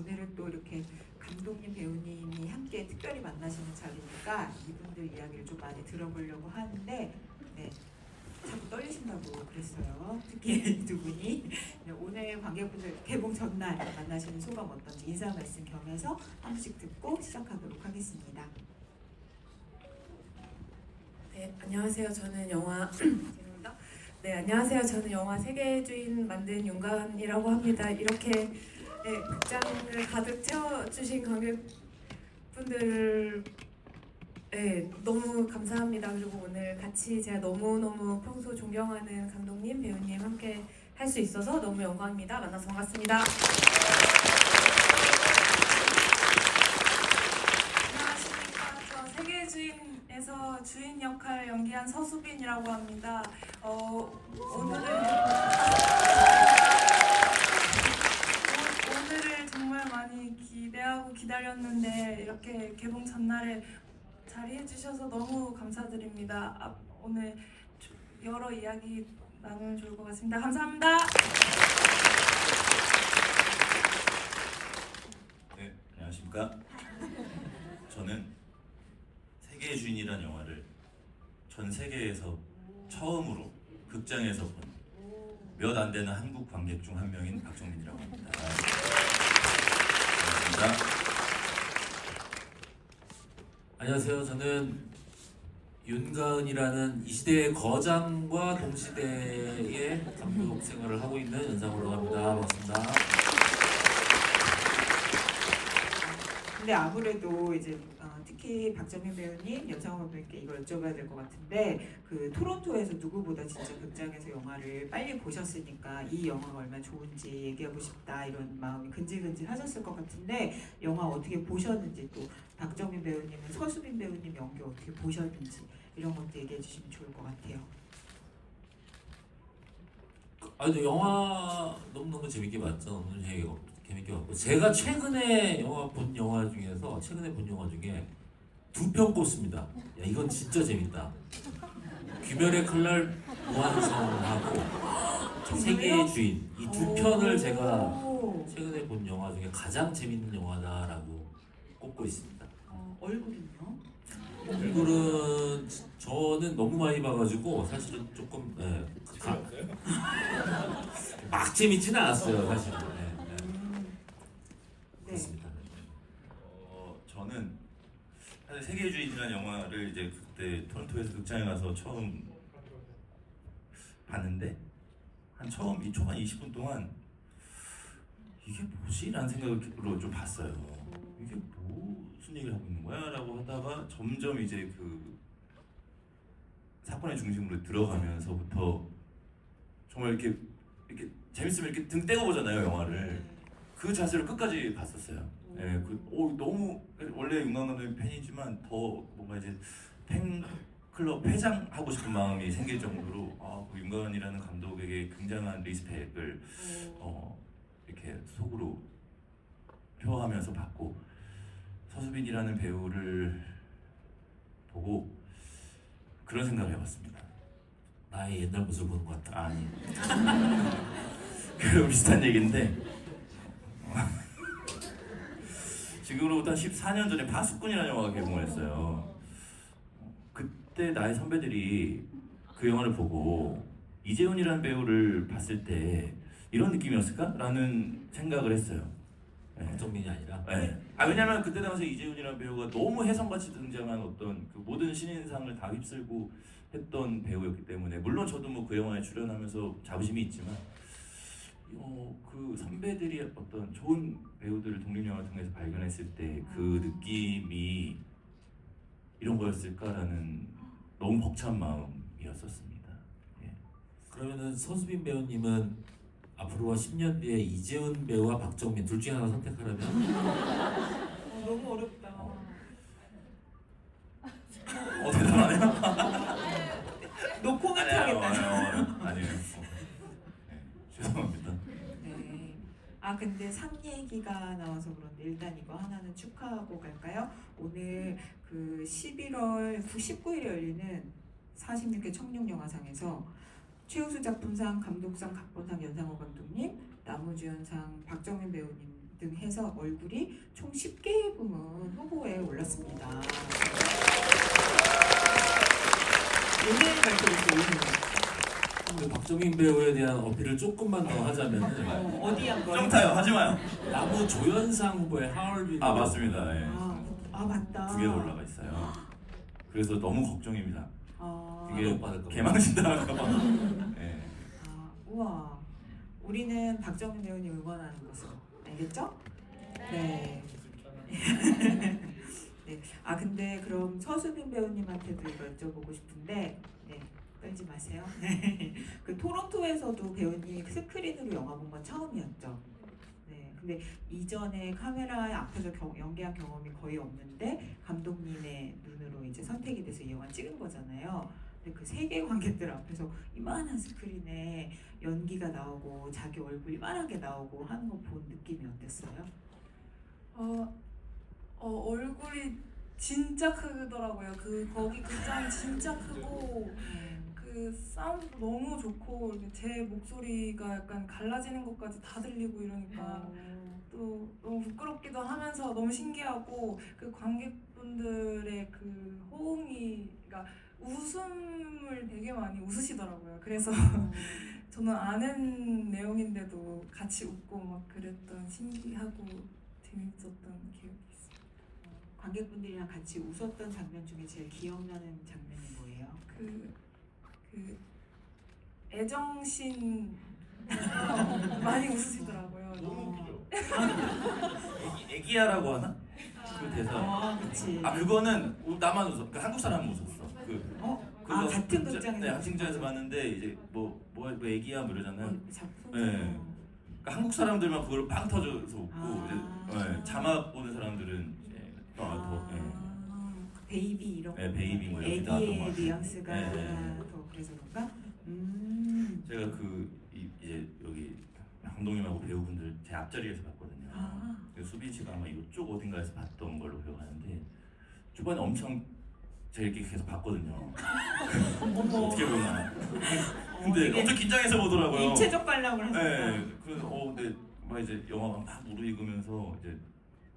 오늘은 또 이렇게 감독님, 배우님이 함께 특별히 만나시는 자리니까 이분들 이야기를 좀 많이 들어보려고 하는데 네, 자꾸 떨리신다고 그랬어요. 특히 이 두 분이 네, 오늘 관객분들 개봉 전날 만나시는 소감 어떤지 인사 말씀 겸해서 한 분씩 듣고 시작하도록 하겠습니다. 네, 안녕하세요. 저는 영화 죄송합니다. 네, 안녕하세요. 저는 영화 세계의 주인 만든 윤가은이라고 합니다. 이렇게 네, 극장을 가득 채워주신 관객분들 네, 너무 감사합니다. 그리고 오늘 같이 제가 너무너무 평소 존경하는 감독님, 배우님 함께 할 수 있어서 너무 영광입니다. 만나서 반갑습니다. 안녕하십니까. 저 세계의 주인에서 주인 역할 연기한 서수빈이라고 합니다. 오늘을 정말 많이 기대하고 기다렸는데 이렇게 개봉 전날에 자리해 주셔서 너무 감사드립니다. 오늘 여러 이야기 나누면 좋을 것 같습니다. 감사합니다. 네, 안녕하십니까. 저는 세계의 주인이란 영화를 전 세계에서 처음으로 극장에서 본 몇 안 되는 한국 관객 중 한 명인 박정민이라고 합니다. 반갑습니다. 안녕하세요. 저는 윤가은이라는 이 시대의 거장과 동시대의 감독 생활을 하고 있는 연상으로 합니다. 반갑습니다. 근데 아무래도 이제 특히 박정민 배우님, 연상호 감독님께 이걸 여쭤봐야 될 것 같은데 그 토론토에서 누구보다 진짜 극장에서 영화를 빨리 보셨으니까 이 영화가 얼마나 좋은지 얘기하고 싶다 이런 마음이 근질근질 하셨을 것 같은데 영화 어떻게 보셨는지 또 박정민 배우님은 서수빈 배우님 연기 어떻게 보셨는지 이런 것도 얘기해 주시면 좋을 것 같아요. 아니, 영화 너무너무 재밌게 봤죠. 너무 재밌게 봤고 제가 최근에 본 영화 중에 두 편 꼽습니다. 야, 이건 진짜 재밌다. 귀멸의 칼날 무한성하고 세계의 주인 이 두 편을 제가 최근에 본 영화 중에 가장 재밌는 영화다라고 꼽고 있습니다. 얼굴은요? 얼굴은 저는 너무 많이 봐가지고 사실은 조금 막 재밌지는 않았어요 사실은. 그렇습니다. 저는 사실 세계의 주인이라는 영화를 이제 그때 토론토에서 극장에 가서 처음 봤는데 처음 이 초반 20분 동안 이게 뭐지? 라는 생각으로 좀 봤어요. 이게 무슨 얘기를 하고 있는 거야? 라고 하다가 점점 이제 그 사건의 중심으로 들어가면서부터 정말 이렇게 재밌으면 이렇게 등 떼고 보잖아요 영화를. 그 자세로 끝까지 봤었어요. 네, 너무 원래 윤가은 감독님 팬이지만 더 뭔가 이제 팬클럽 회장 하고 싶은 마음이 생길 정도로 그 윤가은이라는 감독에게 굉장한 리스펙을 이렇게 속으로 표하면서 봤고 서수빈이라는 배우를 보고 그런 생각을 해봤습니다. 나의 옛날 모습을 보는 것 같다. 아니 그런 비슷한 얘기인데 지금으로부터 한 14년 전에 파수꾼이라는 영화가 개봉을 했어요. 그때 나의 선배들이 그 영화를 보고 이재훈이라는 배우를 봤을 때 이런 느낌이었을까? 라는 생각을 했어요. 박정민이 아니라. 네. 왜냐면 그때 당시 이재훈이라는 배우가 너무 혜성같이 등장한 어떤 그 모든 신인상을 다 휩쓸고 했던 배우였기 때문에 물론 저도 뭐 그 영화에 출연하면서 자부심이 있지만 그 선배들이 어떤 좋은 배우들을 독립영화를 통해서 발견했을 때 그 느낌이 이런 거였을까라는 너무 벅찬 마음이었었습니다. 예. 그러면은 서수빈 배우님은 앞으로와 10년 뒤에 이재훈 배우와 박정민 둘 중에 하나 선택하라면? 너무 어렵다. 대답 안 해요? 노 코멘트 하겠다. 아니에요. 죄송합니다. 네. 근데 상 얘기가 나와서 그런데 일단 이거 하나는 축하하고 갈까요? 오늘 그 11월 19일에 열리는 46회 청룡영화상에서 최우수 작품상, 감독상, 각본상 연상호 감독님, 나무주연상 박정민 배우님 등 해서 얼굴이 총 10개 부문 후보에 올랐습니다. 오늘 발표됐어요. 우리 박정민 배우에 대한 어필을 조금만 더 하자면은 어디 한 번? 좀 타요. 하지 마요. 나무 조연상 후보에 하얼빈. 아 맞습니다. 예. 맞다. 두 개가 올라가 있어요. 그래서 너무 걱정입니다. 이게 못 받을 거. 개망신 당할까봐. 예. 우와. 우리는 박정민 배우님 응원하는 것으로 알겠죠? 네. 네. 근데 그럼 서수빈 배우님한테도 이거 여쭤보고 싶은데, 네, 떨지 마세요. 그 토론토에서도 배우님 스크린으로 영화 본 건 처음이었죠. 네. 근데 이전에 카메라 앞에서 연기한 경험이 거의 없는데 감독님의 눈으로 이제 선택이 돼서 이 영화 찍은 거잖아요. 근데 그 세계 관객들 앞에서 이만한 스크린에 연기가 나오고 자기 얼굴 이만하게 나오고 하는 거 본 느낌이 어땠어요? 얼굴이 진짜 크더라고요. 거기 극장이 진짜 크고 그 사운드도 너무 좋고 이렇게 제 목소리가 약간 갈라지는 것까지 다 들리고 이러니까 또 너무 부끄럽기도 하면서 너무 신기하고 그 관객분들의 그 호응이 그러니까 웃음을 되게 많이 웃으시더라고요. 그래서 저는 아는 내용인데도 같이 웃고 막 그랬던 신기하고 재밌었던 기억이 있어요. 관객분들이랑 같이 웃었던 장면 중에 제일 기억나는 장면이 뭐예요? 그 애정신 많이 웃으시더라고요. 애기야라고 하나? 그 대사. 그치. 그거는 나만 웃어. 그 한국 사람은 웃었어. 그거 같은 극장에서. 네, 극장에서 봤는데 이제 뭐 애기야 뭐 이러잖아요. 작품. 네. 그러니까 한국 사람들만 그걸 빵 터져서 웃고 이제 자막 보는 사람들은 이제 베이비 이런 거. 네, 베이비 뭐 이렇게 나왔던 것 애기의 같아요. 뉘앙스가 네. 더 그래서 그런가? 제가 이제 여기 감독님하고 배우분들 제 앞자리에서 봤거든요. 수빈 씨가 아마 이쪽 어딘가에서 봤던 걸로 기억하는데 초반에 엄청 제가 이렇게 계속 봤거든요. 어떻게 보나. 근데 엄청 긴장해서 보더라고요. 입체적 관람을 하셨다. 네. 근데 막 이제 영화가 막 무르익으면서 이제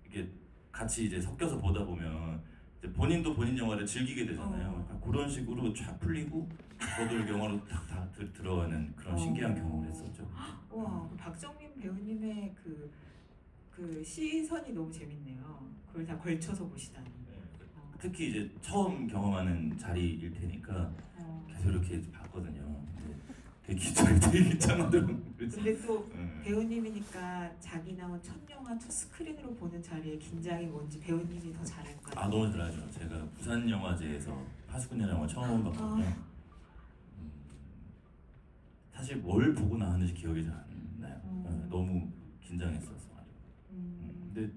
이게 같이 이제 섞여서 보다 보면 이제 본인도 본인 영화를 즐기게 되잖아요. 그러니까 그런 식으로 쫙 풀리고 저도 영화로 다 들어가는 그런 신기한 경험을 했었죠. 와, 박정민 배우님의 그 시선이 너무 재밌네요. 그걸 다 걸쳐서 보시다니. 특히 이제 처음 경험하는 자리일 테니까 계속 이렇게 봤거든요. 되게 긴장하더라고요. 근데 또 배우님이니까 자기 나온 첫 영화 첫 스크린으로 보는 자리에 긴장이 뭔지 배우님이 더 잘할 것 같아요. 너무 잘하죠. 제가 부산 영화제에서 파수꾼 영화 처음 봤거든요. 사실 뭘 보고 나왔는지 기억이 잘 안 나요. 너무 긴장했었어 가지고. 근데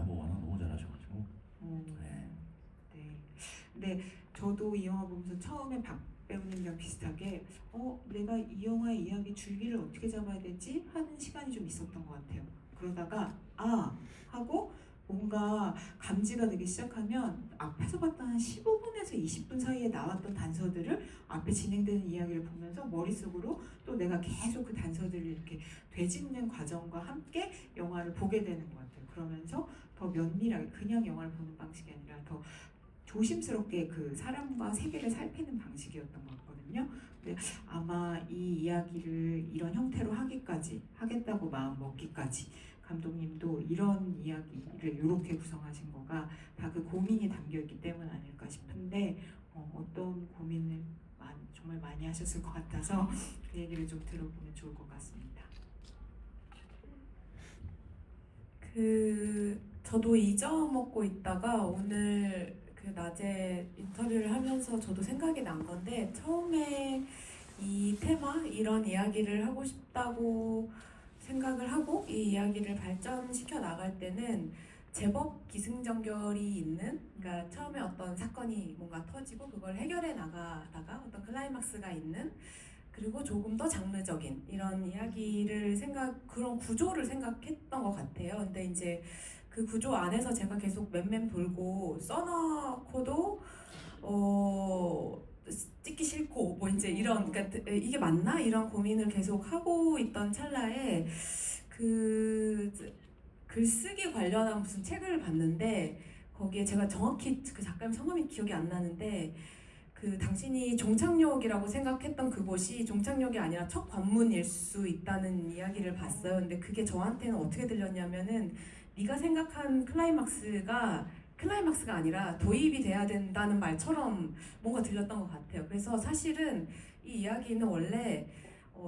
뭐 워낙 너무 잘하셔가지고. 네. 근데 저도 이 영화 보면서 처음에 박 배우님이랑 비슷하게 내가 이 영화의 이야기 줄기를 어떻게 잡아야 되지 하는 시간이 좀 있었던 것 같아요. 그러다가 하고 뭔가 감지가 되기 시작하면 앞에서 봤던 한 15분에서 20분 사이에 나왔던 단서들을 앞에 진행되는 이야기를 보면서 머릿속으로 또 내가 계속 그 단서들을 이렇게 되짚는 과정과 함께 영화를 보게 되는 것 같아요. 그러면서 더 면밀하게 그냥 영화를 보는 방식이 아니라 더 조심스럽게 그 사람과 세계를 살피는 방식이었던 것 같거든요. 근데 아마 이 이야기를 이런 형태로 하겠다고 마음 먹기까지 감독님도 이런 이야기를 이렇게 구성하신 거가 다 그 고민이 담겨있기 때문 아닐까 싶은데 어떤 고민을 정말 많이 하셨을 것 같아서 그 얘기를 좀 들어보면 좋을 것 같습니다. 저도 잊어먹고 있다가 오늘 그 낮에 인터뷰를 하면서 저도 생각이 난 건데 처음에 이 테마 이런 이야기를 하고 싶다고 생각을 하고 이 이야기를 발전시켜 나갈 때는 제법 기승전결이 있는 그러니까 처음에 어떤 사건이 뭔가 터지고 그걸 해결해 나가다가 어떤 클라이막스가 있는 그리고 조금 더 장르적인 이런 이야기를 그런 구조를 생각했던 것 같아요. 근데 이제 그 구조 안에서 제가 계속 맴맴 돌고 써놓고도 찍기 싫고 뭐 이제 이런 그러니까 이게 맞나 이런 고민을 계속 하고 있던 찰나에 글쓰기 관련한 무슨 책을 봤는데 거기에 제가 정확히 그 작가님 성함이 기억이 안 나는데 그 당신이 종착역이라고 생각했던 그곳이 종착역이 아니라 첫 관문일 수 있다는 이야기를 봤어요. 근데 그게 저한테는 어떻게 들렸냐면은 네가 생각한 클라이막스가 아니라 도입이 돼야 된다는 말처럼 뭔가 들렸던 것 같아요. 그래서 사실은 이 이야기는 원래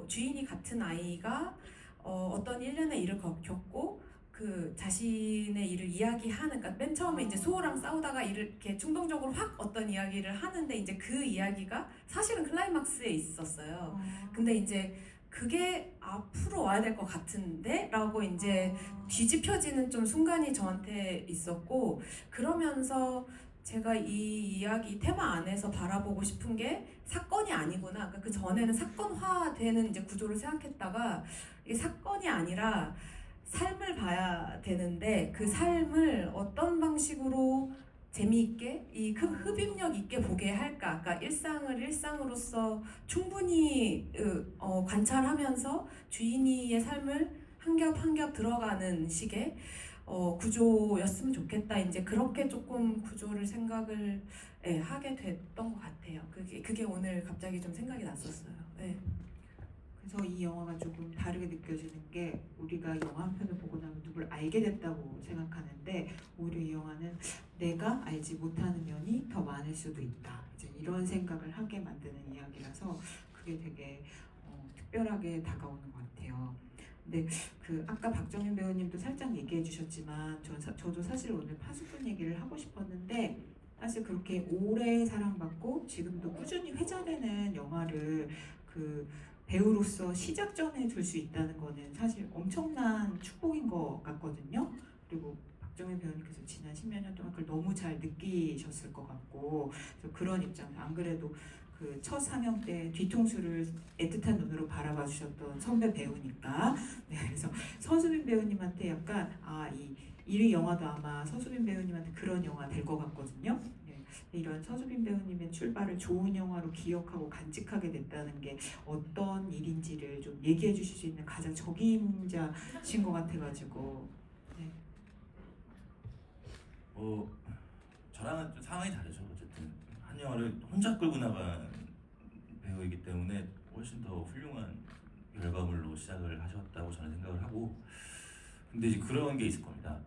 주인이 같은 아이가 어떤 일련의 일을 겪고 그 자신의 일을 이야기하는, 그러니까 맨 처음에 이제 수호랑 싸우다가 이렇게 충동적으로 확 어떤 이야기를 하는데 이제 그 이야기가 사실은 클라이막스에 있었어요. 근데 이제 그게 앞으로 와야 될 것 같은데? 라고 이제 뒤집혀지는 좀 순간이 저한테 있었고, 그러면서 제가 이 이야기 테마 안에서 바라보고 싶은 게 사건이 아니구나. 그러니까 그 전에는 사건화되는 이제 구조를 생각했다가 이게 사건이 아니라 삶을 봐야 되는데 그 삶을 어떤 방식으로 재미있게 흡입력 있게 보게 할까? 그러니까 일상을 일상으로서 충분히 관찰하면서 주인이의 삶을 한 겹 한 겹 들어가는 식의 구조였으면 좋겠다. 이제 그렇게 조금 구조를 생각을 하게 됐던 것 같아요. 그게 오늘 갑자기 좀 생각이 났었어요. 네. 그래서 이 영화가 조금 다르게 느껴지는 게 우리가 영화 한 편을 보고 나면 누굴 알게 됐다고 생각하는데 오히려 이 영화는 내가 알지 못하는 면이 더 많을 수도 있다. 이제 이런 생각을 하게 만드는 이야기라서 그게 되게 특별하게 다가오는 것 같아요. 근데 그 아까 박정현 배우님도 살짝 얘기해 주셨지만 저도 사실 오늘 파수꾼 얘기를 하고 싶었는데 사실 그렇게 오래 사랑받고 지금도 꾸준히 회자되는 영화를 그 배우로서 시작전에 둘 수 있다는 거는 사실 엄청난 축복인 것 같거든요. 그리고 박정현 배우님께서 지난 10몇 년 동안 그걸 너무 잘 느끼셨을 것 같고 그래서 그런 입장에서 안 그래도 그 첫 상영 때 뒤통수를 애틋한 눈으로 바라봐 주셨던 선배 배우니까 네, 그래서 서수빈 배우님한테 약간 이 영화도 아마 서수빈 배우님한테 그런 영화 될 것 같거든요. 이런 서수빈 배우님의 출발을 좋은 영화로 기억하고 간직하게 됐다는 게 어떤 일인지를 좀 얘기해 주실 수 있는 가장 적임자신 것 같아가지고 네. 저랑은 좀 상황이 다르죠. 어쨌든 한 영화를 혼자 끌고 나간 배우이기 때문에 훨씬 더 훌륭한 결과물로 시작을 하셨다고 저는 생각을 하고 근데 이제 그런 게 있을 겁니다.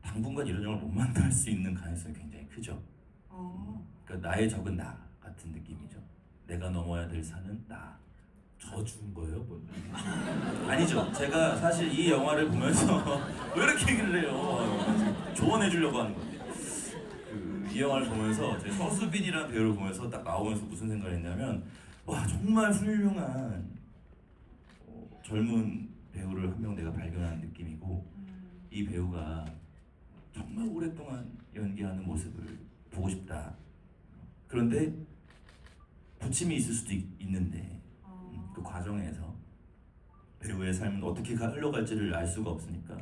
당분간 이런 영화를 못 만날 수 있는 가능성이 굉장히 크죠. 그러니까 나의 적은 나 같은 느낌이죠. 내가 넘어야 될 산은 나. 저준 거예요? 뭐. 아니죠. 제가 사실 이 영화를 보면서 왜 이렇게 얘기를 해요? 조언해 주려고 하는 건데. 이 영화를 보면서 제 서수빈이라는 배우를 보면서 딱 나오면서 무슨 생각을 했냐면 와 정말 훌륭한 젊은 배우를 한 명 내가 발견한 느낌이고 이 배우가 정말 오랫동안 연기하는 모습을 보고 싶다. 그런데 부침이 있을 수도 있는데 그 과정에서 배우의 삶은 어떻게 흘러갈지를 알 수가 없으니까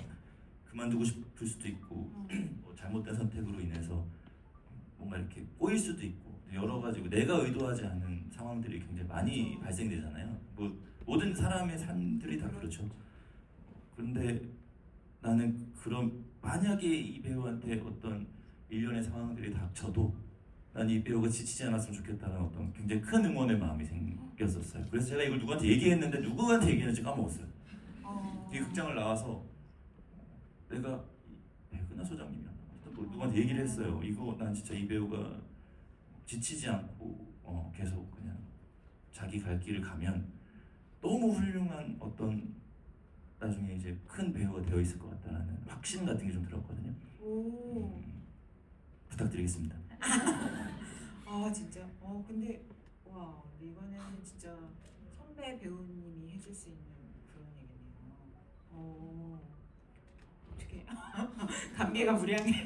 그만두고 싶을 수도 있고 잘못된 선택으로 인해서 뭔가 이렇게 꼬일 수도 있고 여러 가지고 내가 의도하지 않은 상황들이 굉장히 많이 발생되잖아요. 뭐 모든 사람의 삶들이 다 그렇죠. 그런데 나는 그런 만약에 이 배우한테 어떤 일련의 상황들이 닥쳐도 난 이 배우가 지치지 않았으면 좋겠다는 어떤 굉장히 큰 응원의 마음이 생겼었어요. 그래서 제가 이걸 누구한테 얘기했는데 누구한테 얘기했는지 까먹었어요. 이 극장을 나와서 내가 백은하 소장님이었나 누구한테 얘기를 했어요. 이거 난 진짜 이 배우가 지치지 않고 계속 그냥 자기 갈 길을 가면 너무 훌륭한 어떤 나중에 이제 큰 배우가 되어 있을 것 같다는 확신 같은 게 좀 들었거든요. 부탁드리겠습니다. 진짜 근데 와 이거는 진짜 선배 배우님이 해줄 수 있는 그런 얘기네요. 어떻게 감개가 무량해.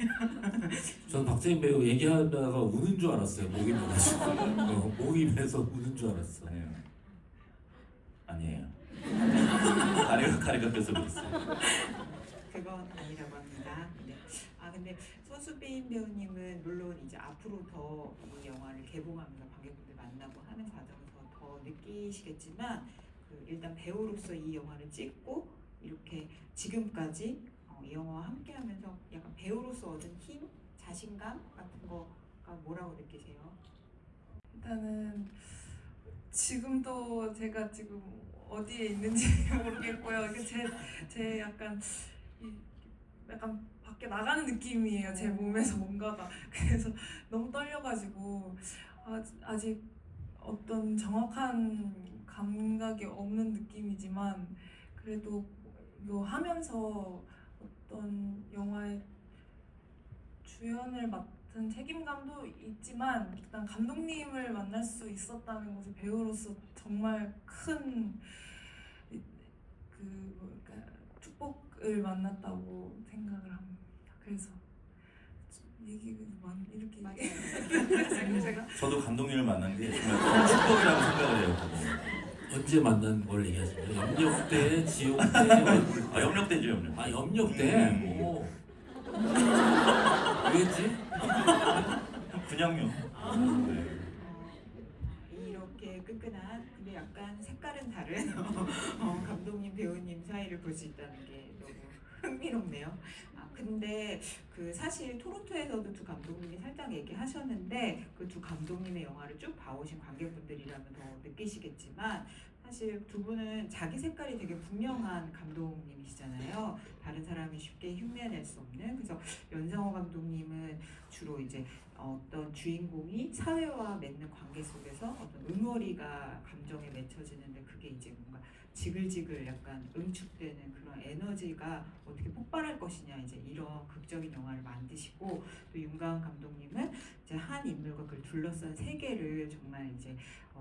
전 박재민 배우 얘기하다가 우는 줄 알았어요. 목이 메가지고 목이 메서 우는 줄 알았어. 아니에요. 가래가 껴서 그랬어요. 그건 아니라고 합니다. 네. 근데 서수빈 배우님은 물론 이제 앞으로 더 이 영화를 개봉하면서 관객분들 만나고 하는 과정에서 더 느끼시겠지만 그 일단 배우로서 이 영화를 찍고 이렇게 지금까지 이 영화와 함께하면서 약간 배우로서 얻은 힘, 자신감 같은 거가 뭐라고 느끼세요? 일단은 지금도 제가 지금 어디에 있는지 모르겠고요. 이게 제 약간 약간 밖에 나가는 느낌이에요. 제 몸에서 뭔가가. 그래서 너무 떨려가지고 아직 어떤 정확한 감각이 없는 느낌이지만 그래도 이거 하면서 어떤 영화의 주연을 맡은 책임감도 있지만 일단 감독님을 만날 수 있었다는 것이 배우로서 정말 큰 그러니까 축복을 만났다고 생각을 합니다. 그래서 얘기가 이렇게 맞아요. 제가 저도 감독님을 만난 게 정말 축복이라고 생각을 해요. 언제 만난 걸 얘기하시는 거예요? 염력 때, 지옥 때, 아 염력대죠 염력. 아 염력 때. 오. 왜지? 분양료. 네. 이렇게 끈끈한 근데 약간 색깔은 다른 감독님 배우님 사이를 볼 수 있다는 게 너무 흥미롭네요. 근데 그 사실 토론토에서도 두 감독님이 살짝 얘기하셨는데 그 두 감독님의 영화를 쭉 봐오신 관객분들이라면 더 느끼시겠지만 사실 두 분은 자기 색깔이 되게 분명한 감독님이시잖아요. 다른 사람이 쉽게 흉내낼 수 없는. 그래서 연상호 감독님은 주로 이제 어떤 주인공이 사회와 맺는 관계 속에서 어떤 응어리가 감정에 맺혀지는데 그게 이제 뭔가 지글지글 약간 응축되는 그런 에너지가 어떻게 폭발할 것이냐 이제 이런 극적인 영화를 만드시고 또 윤가은 감독님은 이제 한 인물과 그를 둘러싼 세계를 정말 이제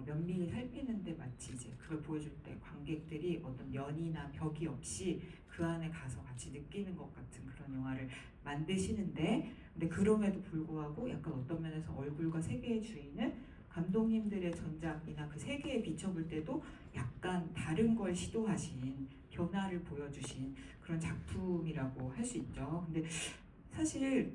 면밀히 살피는데 마치 이제 그걸 보여줄 때 관객들이 어떤 연이나 벽이 없이 그 안에 가서 같이 느끼는 것 같은 그런 영화를 만드시는데 근데 그럼에도 불구하고 약간 어떤 면에서 얼굴과 세계의 주인은 감독님들의 전작이나 그 세계에 비춰볼 때도 약간 다른 걸 시도하신 변화를 보여주신 그런 작품이라고 할 수 있죠. 근데 사실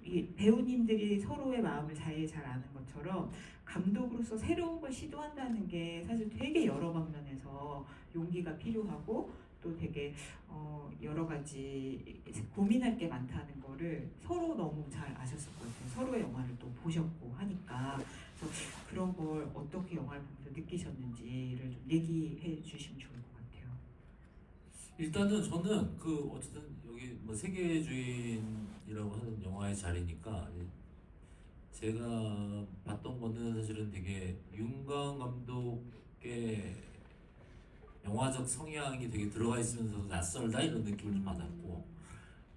이 배우님들이 서로의 마음을 잘 아는 것처럼 감독으로서 새로운 걸 시도한다는 게 사실 되게 여러 방면에서 용기가 필요하고 또 되게 여러 가지 고민할 게 많다는 거를 서로 너무 잘 아셨을 것 같아요. 서로의 영화를 또 보셨고 하니까 그래서 그런 걸 어떻게 영화를 보면서 느끼셨는지를 좀 얘기해 주시면 좋을 것 같아요. 일단은 저는 그 어쨌든 여기 뭐 세계의 주인이라고 하는 영화의 자리니까 제가 봤던 거는 사실은 되게 윤가은 감독의 영화적 성향이 되게 들어가 있으면서도 낯설다 이런 느낌을 좀 받았고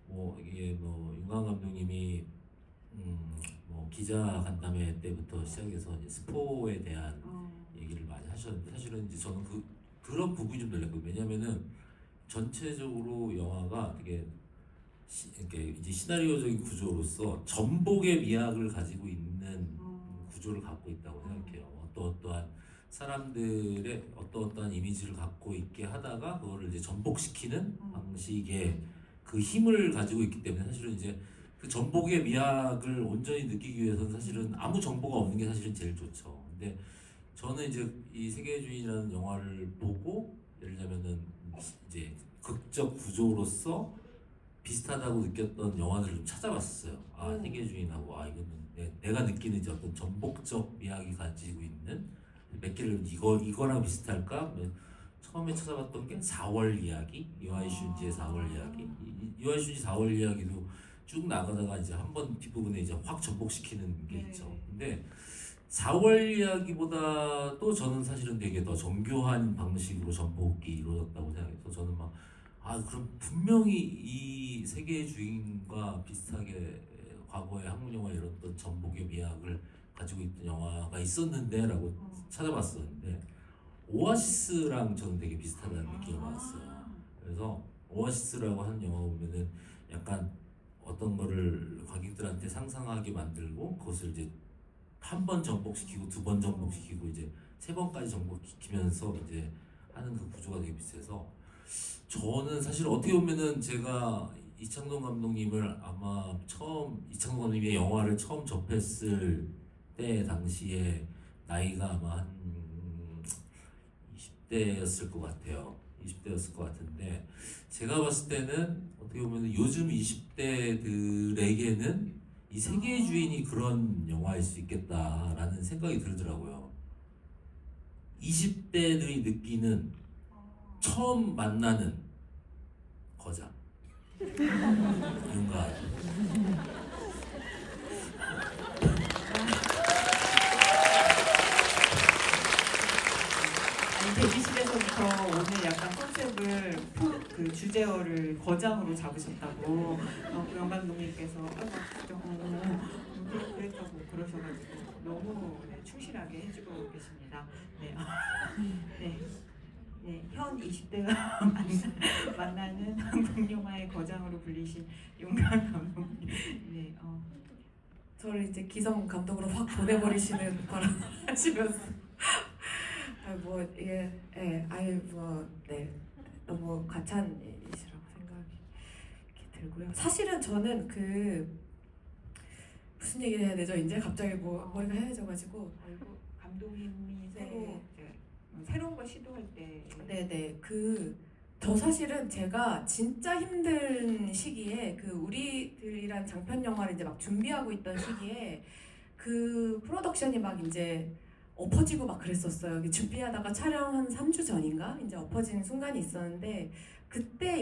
뭐 이게 뭐 윤가은 감독님이 뭐 기자 간담회 때부터 시작해서 이제 스포에 대한 얘기를 많이 하셨는데 사실은 이제 저는 그런 부분이 좀 놀랐고 왜냐면은 전체적으로 영화가 되게 이렇게 이제 시나리오적인 구조로서 전복의 미학을 가지고 있는 구조를 갖고 있다고 생각해요. 어떠한 사람들의 어떠한 이미지를 갖고 있게 하다가 그거를 이제 전복시키는 방식의 그 힘을 가지고 있기 때문에 사실은 이제 그 전복의 미학을 온전히 느끼기 위해서는 사실은 아무 정보가 없는 게 사실은 제일 좋죠. 근데 저는 이제 이 세계의 주인이라는 영화를 보고 예를 들자면은 이제 극적 구조로서 비슷하다고 느꼈던 영화들을 좀 찾아봤어요. 세계의 주인하고 이거는 내가 느끼는 이제 어떤 전복적 미학이 가지고 있는 몇 개를 이거랑 비슷할까? 처음에 찾아봤던 게 4월 이야기, 이와이 슌지의 4월 이야기. 이와이 슌지 4월 이야기도 쭉 나가다가 이제 한 번 뒷부분에 이제 확 전복시키는 게 있죠. 근데 4월 이야기보다도 저는 사실은 되게 더 정교한 방식으로 전복이 이루어졌다고 생각해서 저는 그럼 분명히 이 세계의 주인과 비슷하게 과거의 한국 영화에 이뤘던 전복의 미학을 가지고 있던 영화가 있었는데 라고 찾아봤었는데 오아시스랑 저는 되게 비슷하다는 느낌을 받았어요. 그래서 오아시스라고 하는 영화 보면은 약간 어떤 거를 관객들한테 상상하게 만들고 그것을 이제 한 번 정복시키고 두 번 정복시키고 이제 세 번까지 정복시키면서 이제 하는 그 구조가 되게 비슷해서 저는 사실 어떻게 보면은 제가 이창동 감독님을 아마 이창동 감독님의 영화를 처음 접했을 때 당시에 나이가 아마 한 20대였을 것 같아요. 20대였을 것 같은데 제가 봤을 때는 어떻게 보면 요즘 20대들에게는 이 세계의 주인이 그런 영화일 수 있겠다라는 생각이 들더라고요. 20대들이 느끼는 처음 만나는 거장 윤가 아니 대기실에서부터 오늘 약간 컨셉을 그 주제어를 거장으로 잡으셨다고 영 감독님께서 그랬다고 그러셔가지고 너무 네, 충실하게 해주고 계십니다. 네. 네. 네, 현 20대가 만나는 한국 영화의 거장으로 불리신 용감 감독님. 네, 저를 이제 기성 감독으로 확 보내버리시는 바람 하시면서 뭐 이게 네 너무 과찬이시라고 생각이 이렇게 들고요. 사실은 저는 무슨 얘기를 해야 되죠? 이제 갑자기 머리가 하얘져가지고 감독님이 네. 서로 이제 새로운 걸 시도할 때 네네 저 사실은 제가 진짜 힘든 시기에 우리들이란 장편 영화를 이제 막 준비하고 있던 시기에 프로덕션이 막 이제 엎어지고 막 그랬었어요. 준비하다가 촬영 한 3주 전인가 이제 엎어진 순간이 있었는데 그때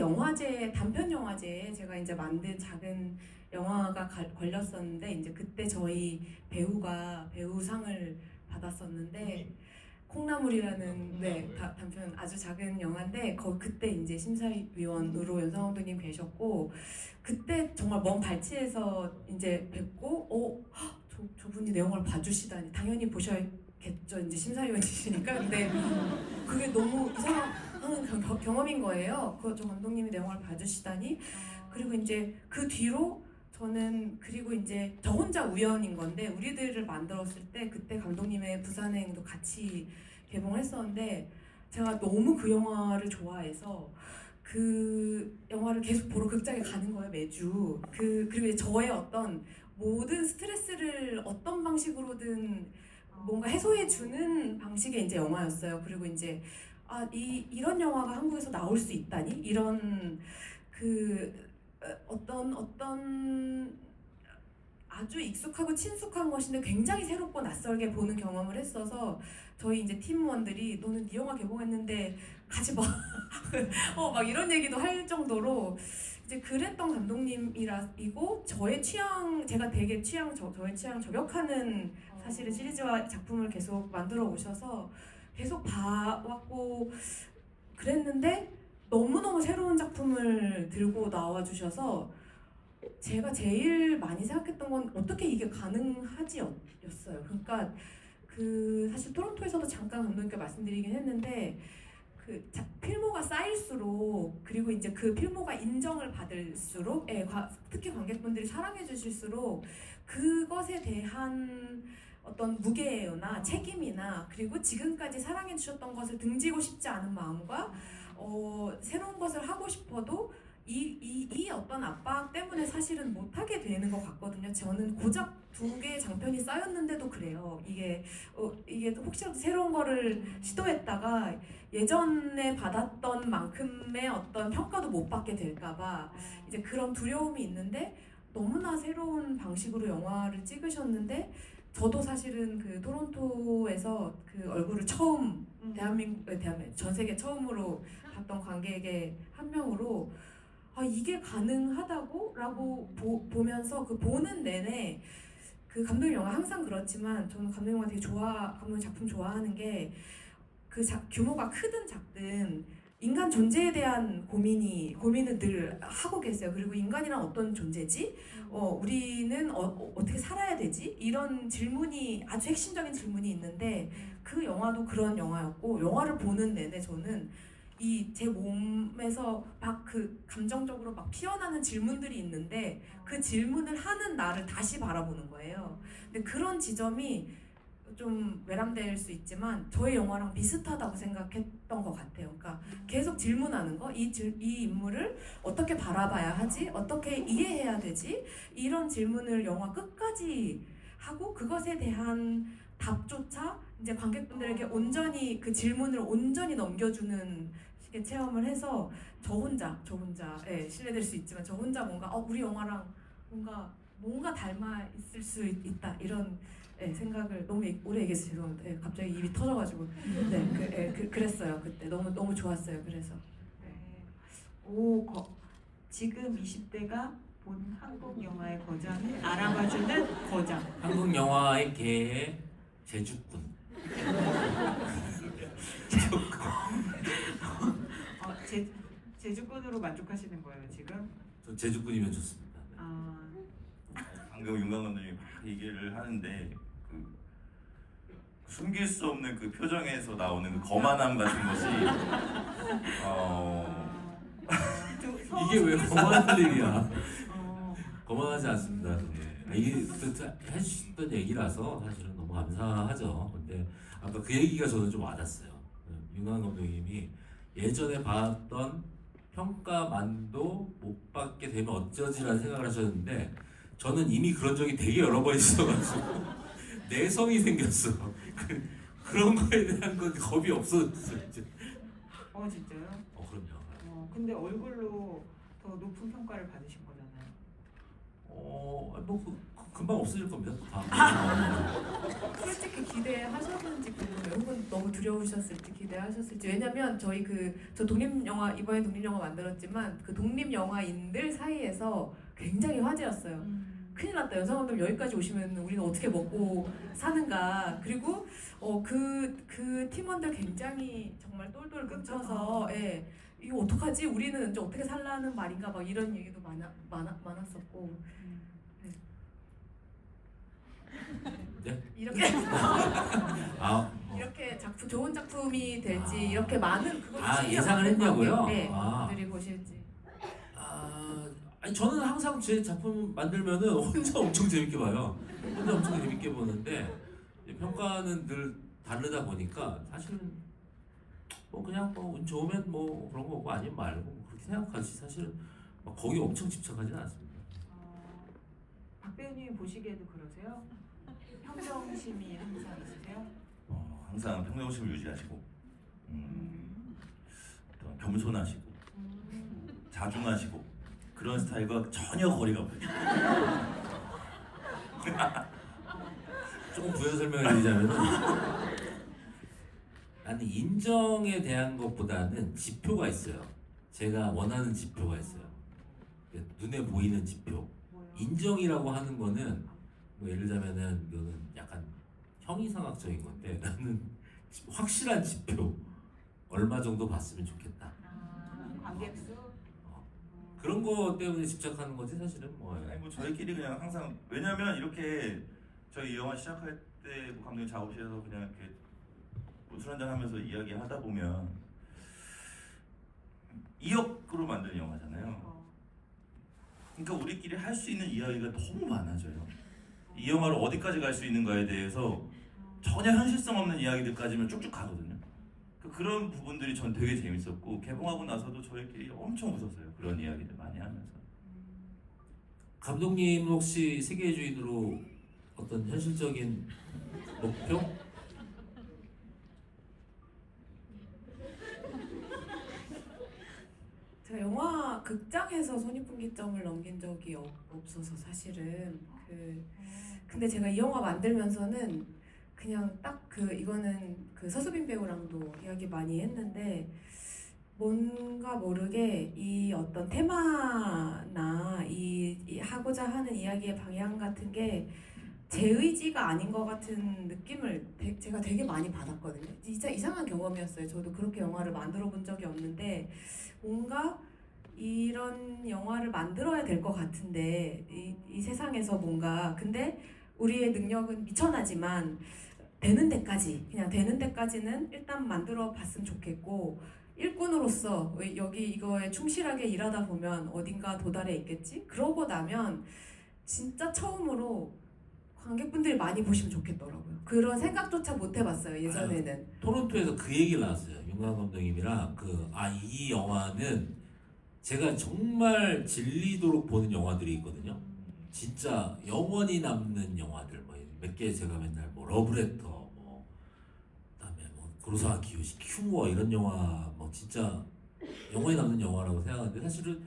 단편 영화제에 제가 이제 만든 작은 영화가 걸렸었는데 이제 그때 저희 배우가 배우상을 받았었는데 콩나물이라는 단편 아주 작은 영화인데 그때 이제 심사위원으로 연상 감독님 계셨고 그때 정말 먼 발치에서 이제 뵙고 저분이 내 영화를 봐주시다니 당연히 보셔야겠죠 이제 심사위원이시니까 근데 그게 너무 이상한 경험인 거예요. 저 감독님이 내 영화를 봐주시다니 그리고 이제 그 뒤로 저는 그리고 이제 저 혼자 우연인 건데 우리들을 만들었을 때 그때 감독님의 부산행도 같이 개봉을 했었는데 제가 너무 그 영화를 좋아해서 그 영화를 계속 보러 극장에 가는 거예요 매주. 그리고 이제 저의 어떤 모든 스트레스를 어떤 방식으로든 뭔가 해소해 주는 방식의 이제 영화였어요. 그리고 이제 이런 영화가 한국에서 나올 수 있다니 이런 어떤 아주 익숙하고 친숙한 것인데 굉장히 새롭고 낯설게 보는 경험을 했어서 저희 이제 팀원들이 너는 네 영화 개봉했는데 가지 마. 막 이런 얘기도 할 정도로 이제 그랬던 감독님이고 저의 제가 되게 저의 취향 저격하는 사실은 시리즈와 작품을 계속 만들어 오셔서 계속 봐왔고 그랬는데 너무너무 새로운 작품을 들고 나와주셔서 제가 제일 많이 생각했던 건 어떻게 이게 가능하지 였어요. 그러니까 사실 토론토에서도 잠깐 감독님께 말씀드리긴 했는데 필모가 쌓일수록 그리고 이제 그 필모가 인정을 받을수록 특히 관객분들이 사랑해 주실수록 그것에 대한 어떤 무게나 책임이나 그리고 지금까지 사랑해 주셨던 것을 등지고 싶지 않은 마음과 새로운 것을 하고 싶어도 이 어떤 압박 때문에 사실은 못하게 되는 것 같거든요. 저는 고작 2개의 장편이 쌓였는데도 그래요. 이게 혹시라도 새로운 거를 시도했다가 예전에 받았던 만큼의 어떤 평가도 못 받게 될까봐 이제 그런 두려움이 있는데 너무나 새로운 방식으로 영화를 찍으셨는데 저도 사실은 토론토에서 얼굴을 처음 대한민국 전 세계 처음으로 봤던 관객의 한 명으로 이게 가능하다고? 라고 보면서 보는 내내 감독님 영화 항상 그렇지만 저는 감독님 영화 감독님 작품 좋아하는 게 규모가 크든 작든 인간 존재에 대한 고민을 늘 하고 계세요. 그리고 인간이란 어떤 존재지? 우리는 어떻게 살아야 되지? 이런 질문이 아주 핵심적인 질문이 있는데 그 영화도 그런 영화였고 영화를 보는 내내 저는 제 몸에서 막 감정적으로 막 피어나는 질문들이 있는데 그 질문을 하는 나를 다시 바라보는 거예요. 근데 그런 지점이 좀 외람될 수 있지만 저의 영화랑 비슷하다고 생각했던 것 같아요. 그러니까 계속 질문하는 거, 이 인물을 어떻게 바라봐야 하지? 어떻게 이해해야 되지? 이런 질문을 영화 끝까지 하고 그것에 대한 답조차 이제 관객분들에게 온전히 그 질문을 온전히 넘겨주는 식의 체험을 해서 저 혼자 예, 실례될 수 있지만 저 혼자 뭔가 우리 영화랑 뭔가 닮아 있을 수 있다 이런 예, 생각을 너무 오래 얘기해서 죄송합니다. 예, 갑자기 입이 터져가지고 그랬어요. 그때 너무 좋았어요. 그래서 네. 지금 20대가 본 한국 영화의 거장을 알아봐주는 거장. 한국 영화의 개의 제주꾼. 제주꾼으로 만족하시는 거예요 지금? 저 제주꾼이면 좋습니다. 네. 방금 윤강 감독님이 막 얘기를 하는데 그 숨길 수 없는 그 표정에서 나오는 그 거만함 같은 것이 이게 왜 거만한 일이야? 어, 거만하지 않습니다. 이게 해주셨던 얘기라서 사실은 너무 감사하죠. 근데 아까 그 얘기가 저는 좀 와닿았어요. 윤강 감독님이 예전에 봤던 평가만도 못 받게 되면 어쩌지라는 생각을 하셨는데 저는 이미 그런 적이 되게 여러 번 있어가지고 내성이 생겼어. 그런 거에 대한 건 겁이 없어졌어요. 이제. 진짜요? 그럼요. 근데 얼굴로 더 높은 평가를 받으신 거잖아요. 금방 없어질 겁니다. 솔직히 기대하셨는지 궁금해요. 혹은 너무 두려우셨을지 기대하셨을지. 왜냐면 저희 저 독립영화 이번에 독립영화 만들었지만 그 독립영화인들 사이에서 굉장히 화제였어요. 큰일 났다. 연상원들 여기까지 오시면 우리는 어떻게 먹고 사는가. 그리고 그 팀원들 굉장히 정말 똘똘 뭉쳐서 예, 이거 어떡하지? 우리는 이제 어떻게 살라는 말인가 막 이런 얘기도 많았었고 네? 이렇게 이렇게 좋은 작품이 될지 이렇게 많은 그걸 예상을 했냐고요? 네, 분들이 보실지. 아니 저는 항상 제 작품 만들면은 혼자 엄청 재밌게 봐요. 혼자 엄청 재밌게 보는데 평가는 늘 다르다 보니까 사실은 그냥 운 좋으면 그런 거고 아니면 말고 그렇게 생각하지 사실은 막 거기 엄청 집착하지는 않습니다. 박 배우님 보시기에도 그러세요? 평정심이 항상 있으세요? 항상 평정심을 유지하시고 또 겸손하시고 자중하시고 그런 스타일과 전혀 거리가 없어요. 조금 부연 설명을 드리자면 나는 인정에 대한 것보다는 지표가 있어요. 제가 원하는 지표가 있어요. 눈에 보이는 지표. 인정이라고 하는 거는 예를 들자면은 이거는 약간 형이상학적인 건데 나는 확실한 지표 얼마 정도 봤으면 좋겠다. 관객 수? 그런 거 때문에 집착하는 거지 사실은 아니 저희끼리 그냥 항상 왜냐면 이렇게 저희 이 영화 시작할 때 감독님 작업실에서 그냥 이렇게 술 한잔 하면서 이야기하다 보면 2억으로 만든 영화잖아요. 그러니까 우리끼리 할 수 있는 이야기가 너무 많아져요. 이 영화를 어디까지 갈 수 있는가에 대해서 전혀 현실성 없는 이야기들까지면 쭉쭉 가거든요. 그런 부분들이 전 되게 재밌었고 개봉하고 나서도 저희끼리 엄청 웃었어요. 그런 이야기들 많이 하면서. 감독님 혹시 세계주의로 어떤 현실적인 목표? 제가 영화 극장에서 손익분기점을 넘긴 적이 없어서 사실은 근데 제가 이 영화 만들면서는 그냥 딱 이거는 서수빈 배우랑도 이야기 많이 했는데 뭔가 모르게 이 어떤 테마나 이 하고자 하는 이야기의 방향 같은 게 제 의지가 아닌 것 같은 느낌을 제가 되게 많이 받았거든요. 진짜 이상한 경험이었어요. 저도 그렇게 영화를 만들어 본 적이 없는데 뭔가 이런 영화를 만들어야 될 것 같은데 이 세상에서 뭔가 근데 우리의 능력은 미천하지만 되는 데까지는 일단 만들어 봤으면 좋겠고 일꾼으로서 여기 이거에 충실하게 일하다 보면 어딘가 도달해 있겠지? 그러고 나면 진짜 처음으로 관객분들이 많이 보시면 좋겠더라고요. 그런 생각조차 못 해봤어요 예전에는. 토론토에서 그 얘기를 나왔어요. 윤강 감독님이랑 이 영화는 제가 정말 질리도록 보는 영화들이 있거든요. 진짜 영원히 남는 영화들 몇 개 제가 맨날 뭐 러브레터 뭐 그다음에 뭐 고로사와 키요시 큐어 이런 영화 뭐 진짜 영원히 남는 영화라고 생각하는데 사실은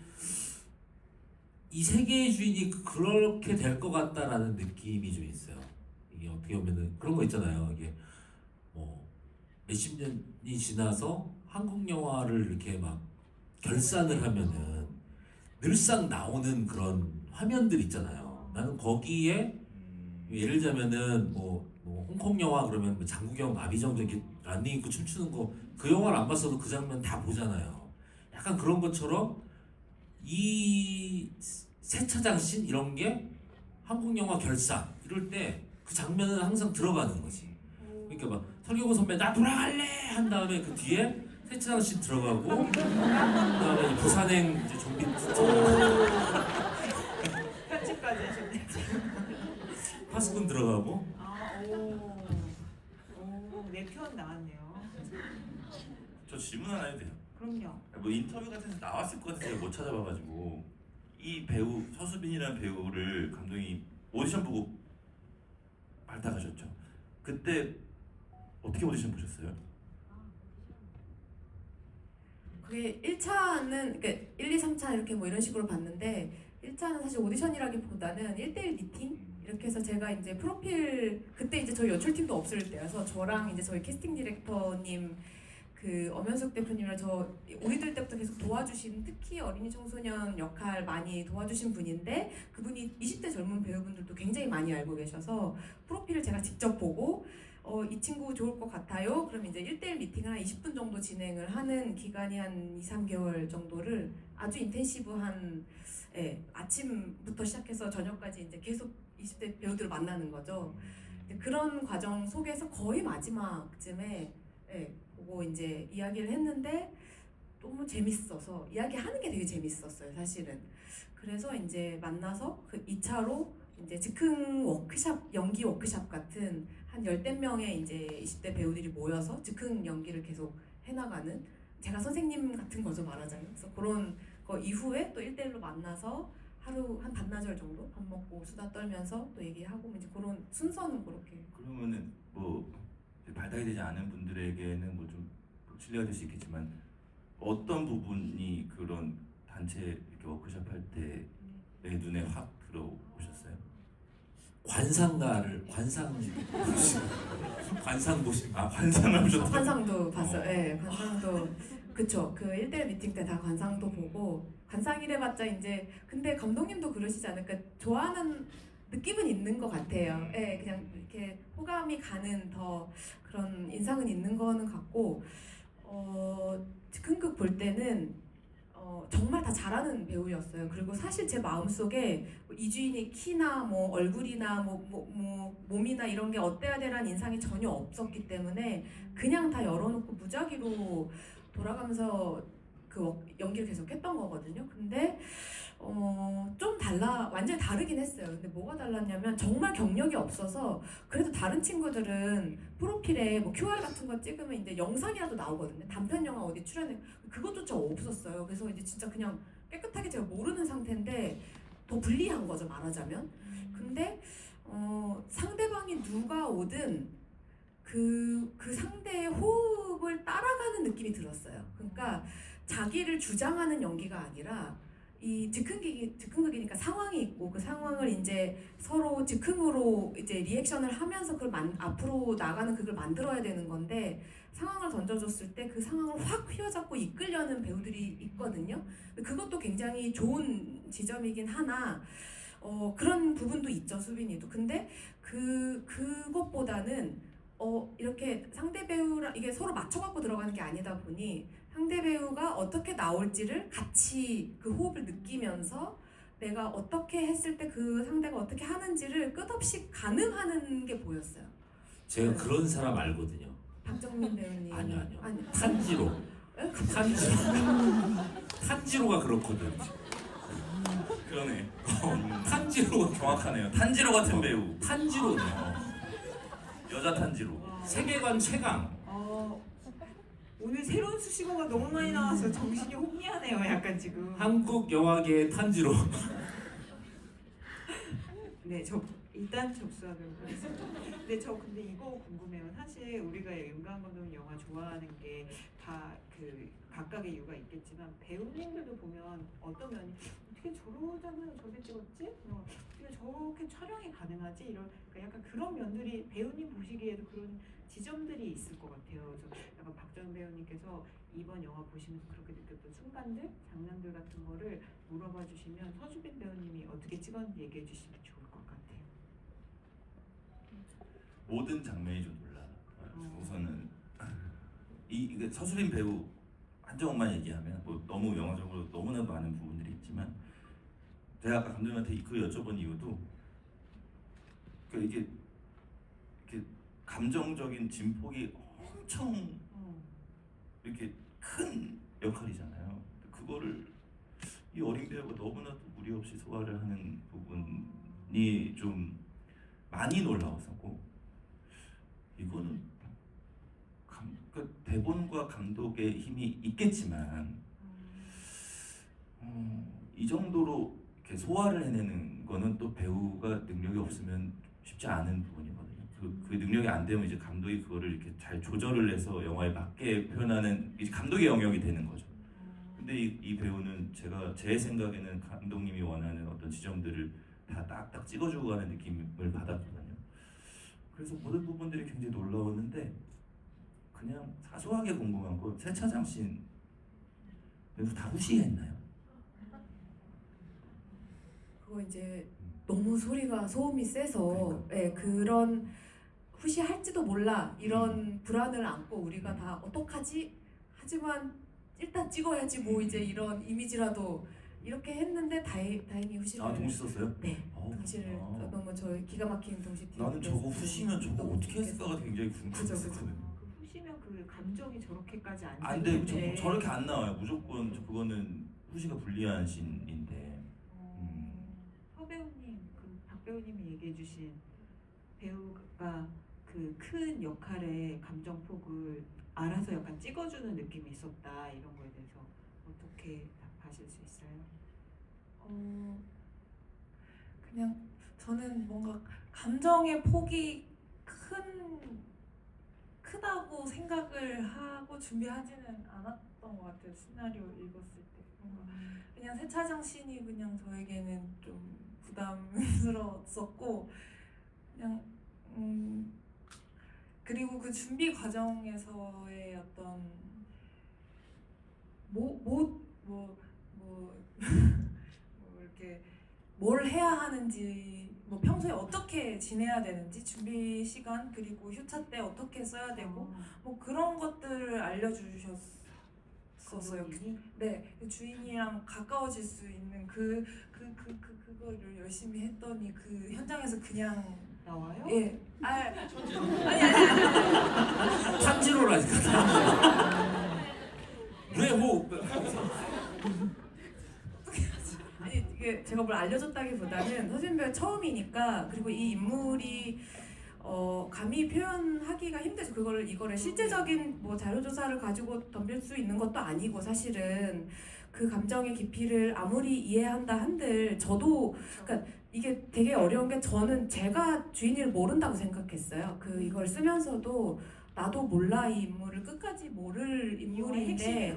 이 세계의 주인이 그렇게 될 것 같다라는 느낌이 좀 있어요. 이게 어떻게 보면은 그런 거 있잖아요. 이게 뭐 몇십 년이 지나서 한국 영화를 이렇게 막 결산을 하면은 늘상 나오는 그런 화면들 있잖아요. 나는 거기에 예를 들자면은 뭐 홍콩 영화 그러면 뭐 장국영, 아비정도 이렇게 런닝 입고 춤추는 거 그 영화를 안 봤어도 그 장면 다 보잖아요. 약간 그런 것처럼 이 세차장 씬 이런 게 한국 영화 결산 이럴 때 그 장면은 항상 들어가는 거지. 그러니까 막 설경구 선배 나 돌아갈래 한 다음에 그 뒤에 세차장 씬 들어가고 그다음에 이 부산행 이제 좀비 편집까지 하셨네. 파수꾼 들어가고 내 편 나왔네요. 저 질문 하나 해도 돼요? 그럼요. 뭐 인터뷰 같은 데서 나왔을 것 같아서 제가 못 찾아봐가지고 이 배우 서수빈이라는 배우를 감독이 오디션 보고 발탁하셨죠. 그때 어떻게 오디션 보셨어요? 그게 1차는 그러니까 1, 2, 3차 이렇게 뭐 이런 식으로 봤는데 1차는 사실 오디션이라기보다는 1대1 미팅 이렇게 해서 제가 이제 프로필 그때 이제 저희 연출팀도 없을 때여서 저랑 이제 저희 캐스팅 디렉터님 그 엄현숙 대표님이랑 저 우리들 때부터 계속 도와주신 특히 어린이 청소년 역할 많이 도와주신 분인데 그분이 20대 젊은 배우분들도 굉장히 많이 알고 계셔서 프로필을 제가 직접 보고 이 친구 좋을 것 같아요. 그럼 이제 1대1 미팅을 한 20분 정도 진행을 하는 기간이 한 2, 3개월 정도를 아주 인텐시브한 아침부터 시작해서 저녁까지 이제 계속 20대 배우들을 만나는 거죠. 그런 과정 속에서 거의 마지막쯤에 보고 이제 이야기를 했는데 너무 재밌어서 이야기하는 게 되게 재밌었어요, 사실은. 그래서 이제 만나서 그 2차로 이제 즉흥 워크샵, 연기 워크샵 같은 한 10대 명의 이제 20대 배우들이 모여서 즉흥 연기를 계속 해나가는 제가 선생님 같은 거죠, 말하자면. 그래서 그런 거 이후에 또 1대1로 만나서 하루 한 반나절 정도 밥 먹고 수다 떨면서 또 얘기하고 이제 그런 순서는 그렇게. 그러면은 뭐 발탁이 되지 않은 분들에게는 뭐 좀 실례가 될 수 있겠지만 어떤 부분이 그런 단체 이렇게 워크숍 할 때 내 눈에 확 들어오셨어요? 관상가를 관상 보신 관상을 보셨다. 관상도 봤어요. 관상도 그쵸. 그 1대1 미팅 때 다 관상도 보고 관상이래봤자 이제 근데 감독님도 그러시지 않을까 좋아하는 느낌은 있는 것 같아요. 그냥 이렇게 호감이 가는 더 그런 인상은 있는 거는 같고 즉흥극 볼 때는 정말 다 잘하는 배우였어요. 그리고 사실 제 마음속에 이주인의 키나 뭐 얼굴이나 뭐 몸이나 이런 게 어때야 되라는 인상이 전혀 없었기 때문에 그냥 다 열어놓고 무작위로 돌아가면서 그 연기를 계속 했던 거거든요. 근데 좀 완전히 다르긴 했어요. 근데 뭐가 달랐냐면 정말 경력이 없어서 그래도 다른 친구들은 프로필에 뭐 QR 같은 거 찍으면 이제 영상이라도 나오거든요. 단편 영화 어디 출연해 그것조차 없었어요. 그래서 이제 진짜 그냥 깨끗하게 제가 모르는 상태인데 더 불리한 거죠, 말하자면. 근데 상대방이 누가 오든 그 상대의 호흡을 따라가는 느낌이 들었어요. 그러니까 자기를 주장하는 연기가 아니라 이 즉흥극이니까 상황이 있고 그 상황을 이제 서로 즉흥으로 이제 리액션을 하면서 그걸 앞으로 나가는 그걸 만들어야 되는 건데 상황을 던져줬을 때 그 상황을 확 휘어잡고 이끌려는 배우들이 있거든요. 그것도 굉장히 좋은 지점이긴 하나 그런 부분도 있죠, 수빈이도. 근데 그것보다는 이렇게 상대 배우랑 이게 서로 맞춰갖고 들어가는 게 아니다 보니 상대 배우가 어떻게 나올지를 같이 그 호흡을 느끼면서 내가 어떻게 했을 때 그 상대가 어떻게 하는지를 끝없이 가늠하는 게 보였어요. 제가 그런 사람 알거든요. 박정민 배우님. 아니요. 아니, 탄지로. 탄지로가 그렇거든. 그러네. 탄지로 정확하네요. 탄지로 같은 배우. 탄지로네요. 여자 탄지로. 세계관 최강. 오늘 새로운 수식어가 너무 많이 나와서 정신이 혼미하네요. 약간 지금. 한국 영화계의 탄지로. 네, 저 일단 접수하도록 하겠습니다. 근데 이거 궁금해요. 사실 우리가 윤가은 감독 영화 좋아하는 게 다 그 각각의 이유가 있겠지만 배우님들도 보면 어떤 면이 어떻게 저런 장면을 저렇게 찍었지? 어떻게 저렇게 촬영이 가능하지? 그러니까 약간 그런 면들이 배우님 보시기에도 그런 지점들이 있을 것 같아요. 그래서 약간 박정 배우님께서 이번 영화 보시면서 그렇게 느꼈던 순간들, 장면들 같은 거를 물어봐 주시면 서주빈 배우님이 어떻게 찍었는지 얘기해 주시면 좋을 것 같아요. 모든 장면이 좀 놀라. 우선은 이게 서수빈 배우 한정만 얘기하면 뭐 너무 영화적으로 너무나도 많은 부분들이 있지만 제가 아까 감독님한테 그 여쭤본 이유도 이게 감정적인 진폭이 엄청 이렇게 큰 역할이잖아요. 그거를 이 어린 배우가 너무나도 무리 없이 소화를 하는 부분이 좀 많이 놀라웠었고 이거는 대본과 감독의 힘이 있겠지만 이 정도로 이렇게 소화를 해내는 거는 또 배우가 능력이 없으면 쉽지 않은 부분이거든요. 그 능력이 안 되면 이제 감독이 그거를 이렇게 잘 조절을 해서 영화에 맞게 표현하는 이제 감독의 영역이 되는 거죠. 근데 이 배우는 제 생각에는 감독님이 원하는 어떤 지점들을 다 딱딱 찍어주고 가는 느낌을 받았거든요. 그래서 모든 부분들이 굉장히 놀라웠는데 그냥 사소하게 궁금한 건 세차장 씬 다 후시했나요? 그거 이제 너무 소음이 세서 그런 후시할지도 몰라 이런 불안을 안고 우리가 다 어떡하지? 하지만 일단 찍어야지 뭐 이제 이런 이미지라도 이렇게 했는데 다행히 후시를 동시 썼어요? 네 동시를 너무 저희 기가 막힌 동시 나는 저거 후시면 저거 어떻게 했을까가 굉장히 궁금했거든요. 후시면 그 감정이 저렇게까지 안 돼. 저렇게 안 나와요. 무조건 그거는 후시가 불리한 씬인데. 서 배우님, 박 배우님이 얘기해주신 배우가 그 큰 역할의 감정 폭을 알아서 약간 찍어주는 느낌이 있었다 이런 거에 대해서 어떻게 답하실 수 있어요? 그냥 저는 뭔가 감정의 폭이 크다고 생각을 하고 준비하지는 않았던 것 같아요. 시나리오 읽었을 때 뭔가 그냥 세차장 씬이 그냥 저에게는 좀 부담스러웠었고 그냥 그리고 그 준비 과정에서의 어떤 이렇게 뭘 해야 하는지 뭐 평소에 어떻게 지내야 되는지 준비 시간 그리고 휴차 때 어떻게 써야 되고 뭐 그런 것들을 알려주셨었어요. 네, 주인이랑 가까워질 수 있는 그거를 열심히 했더니 그 현장에서 그냥 나와요? 예, 아니 탐지로라니까. 왜 뭐? 아니 이게 제가 뭘 알려줬다기보다는 서진 배우 처음이니까 그리고 이 인물이 감히 표현하기가 힘들죠. 이거를 실제적인 뭐 자료 조사를 가지고 덤빌 수 있는 것도 아니고 사실은 그 감정의 깊이를 아무리 이해한다 한들 저도 그러니까 이게 되게 어려운 게 저는 제가 주인을 모른다고 생각했어요. 이걸 쓰면서도 나도 몰라 이 인물을 끝까지 모를 인물인데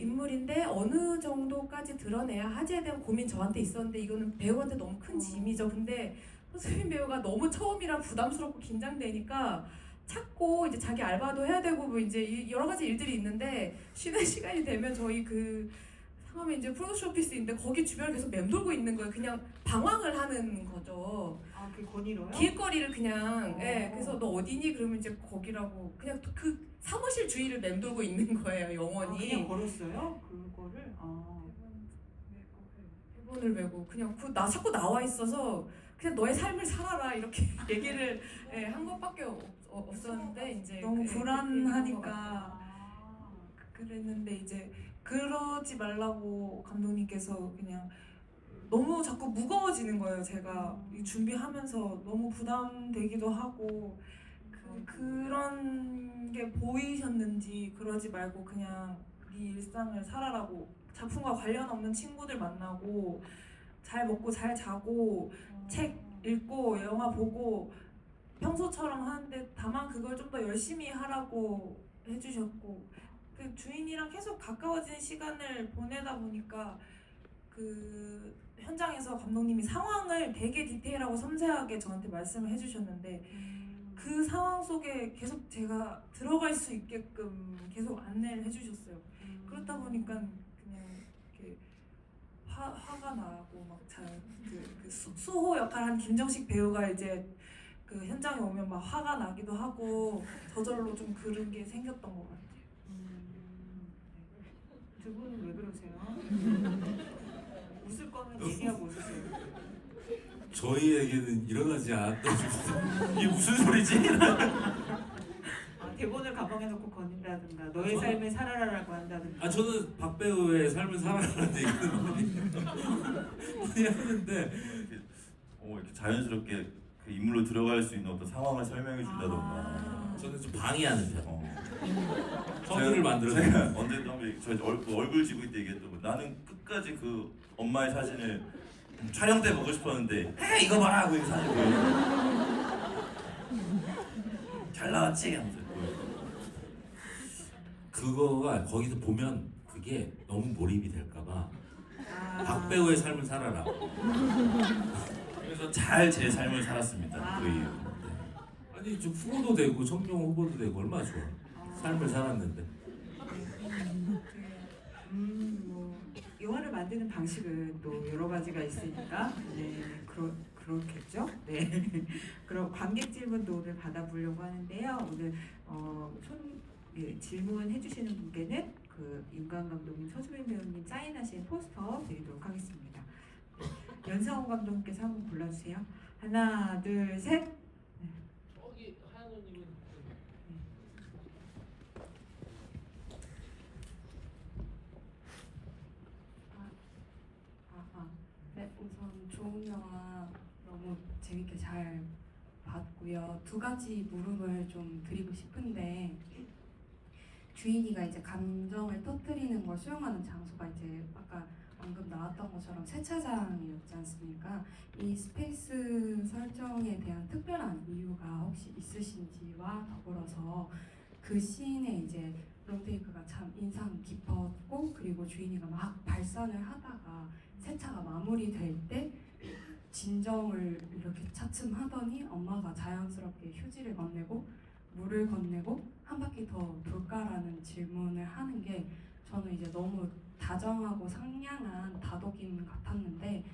인물인데 어느 정도까지 드러내야 하지에 대한 고민 저한테 있었는데 이거는 배우한테 너무 큰 짐이죠. 근데 서수빈 배우가 너무 처음이라 부담스럽고 긴장되니까 찾고 이제 자기 알바도 해야 되고 뭐 이제 여러 가지 일들이 있는데 쉬는 시간이 되면 저희 그 상암에 이제 프로덕션 오피스인데 거기 주변을 계속 맴돌고 있는 거예요. 그냥 방황을 하는 거죠. 그 건의로요? 길거리를 그냥 그래서 너 어디니? 그러면 이제 거기라고 그냥 그 사무실 주위를 맴돌고 있는 거예요. 영원히. 그냥 걸었어요? 그거를? 대본을 메고 그냥 나 자꾸 나와 있어서 그냥 너의 삶을 살아라 이렇게 얘기를 한 것밖에 없었는데 이제 너무 그렇게 불안하니까 그랬는데 이제 그러지 말라고 감독님께서 그냥 너무 자꾸 무거워지는 거예요. 제가 준비하면서 너무 부담되기도 하고 그런 게 보이셨는지 그러지 말고 그냥 네 일상을 살아라고 작품과 관련 없는 친구들 만나고 잘 먹고 잘 자고 책 읽고 영화 보고 평소처럼 하는데 다만 그걸 좀 더 열심히 하라고 해주셨고 그 주인이랑 계속 가까워진 시간을 보내다 보니까 그 현장에서 감독님이 상황을 되게 디테일하고 섬세하게 저한테 말씀을 해주셨는데 그 상황 속에 계속 제가 들어갈 수 있게끔 계속 안내를 해주셨어요. 그렇다 보니까 그냥 이렇게 화가 나고 막 그 수호 역할한 김정식 배우가 이제 그 현장에 오면 막 화가 나기도 하고 저절로 좀 그런 게 생겼던 것 같아요. 두 분은 왜 그러세요? 웃을 거면 얘기하고 웃으세요. 저희에게는 일어나지 않았던 이게 무슨 소리지? 대본을 가방에 넣고 거닌다든가 너의 삶을 살아라라고 한다든가. 아 저는 박 배우의 삶을 살아라는 얘기는 많이 하는데 이렇게 자연스럽게 그 인물로 들어갈 수 있는 어떤 상황을 설명해 준다던가. 저는 좀 방해하는 편. 어. 서두를 만들어서 제가 언제도 한번 저희 얼굴 지고 있때 얘기했던 거. 나는 끝까지 그 엄마의 사진을 촬영 때 보고 싶었는데 이거 봐라 하고 이 사진 보여. 잘 나왔지? 하면서 그거가 거기서 보면 그게 너무 몰입이 될까봐 아. 박 배우의 삶을 살아라. 그래서 잘 제 삶을 살았습니다. 아. 거의. 아니 좀 후보도 되고 청룡 후보도 되고 얼마나 좋아. 삶을 살았는데. 뭐 영화를 만드는 방식은 또 여러 가지가 있으니까 그렇겠죠. 네. 그럼 관객 질문도 오늘 받아보려고 하는데요. 오늘 질문 해주시는 분께는 그 윤관 감독님, 서주빈 배우님 사인하신 포스터 드리도록 하겠습니다. 네. 연상호 감독님께서 한번 골라주세요. 하나, 둘, 셋. 거기 하얀 옷 입은 네, 우선 좋은 영화 너무 재밌게 잘 봤고요. 두 가지 물음을 좀 드리고 싶은데 주인이가 이제 감정을 터뜨리는 걸 수용하는 장소가 이제 아까 방금 나왔던 것처럼 세차장이었지 않습니까? 이 스페이스 설정에 대한 특별한 이유가 혹시 있으신지와 더불어서 그 씬에 이제 롱테이크가 참 인상 깊었고 그리고 주인이가 막 발산을 하다가 세차가 마무리될 때 진정을 이렇게 차츰하더니 엄마가 자연스럽게 휴지를 건네고 물을 건네고 한 바퀴 더 돌까라는 질문을 하는 게 저는 이제 너무 다정하고 상냥한 다독임 같았는데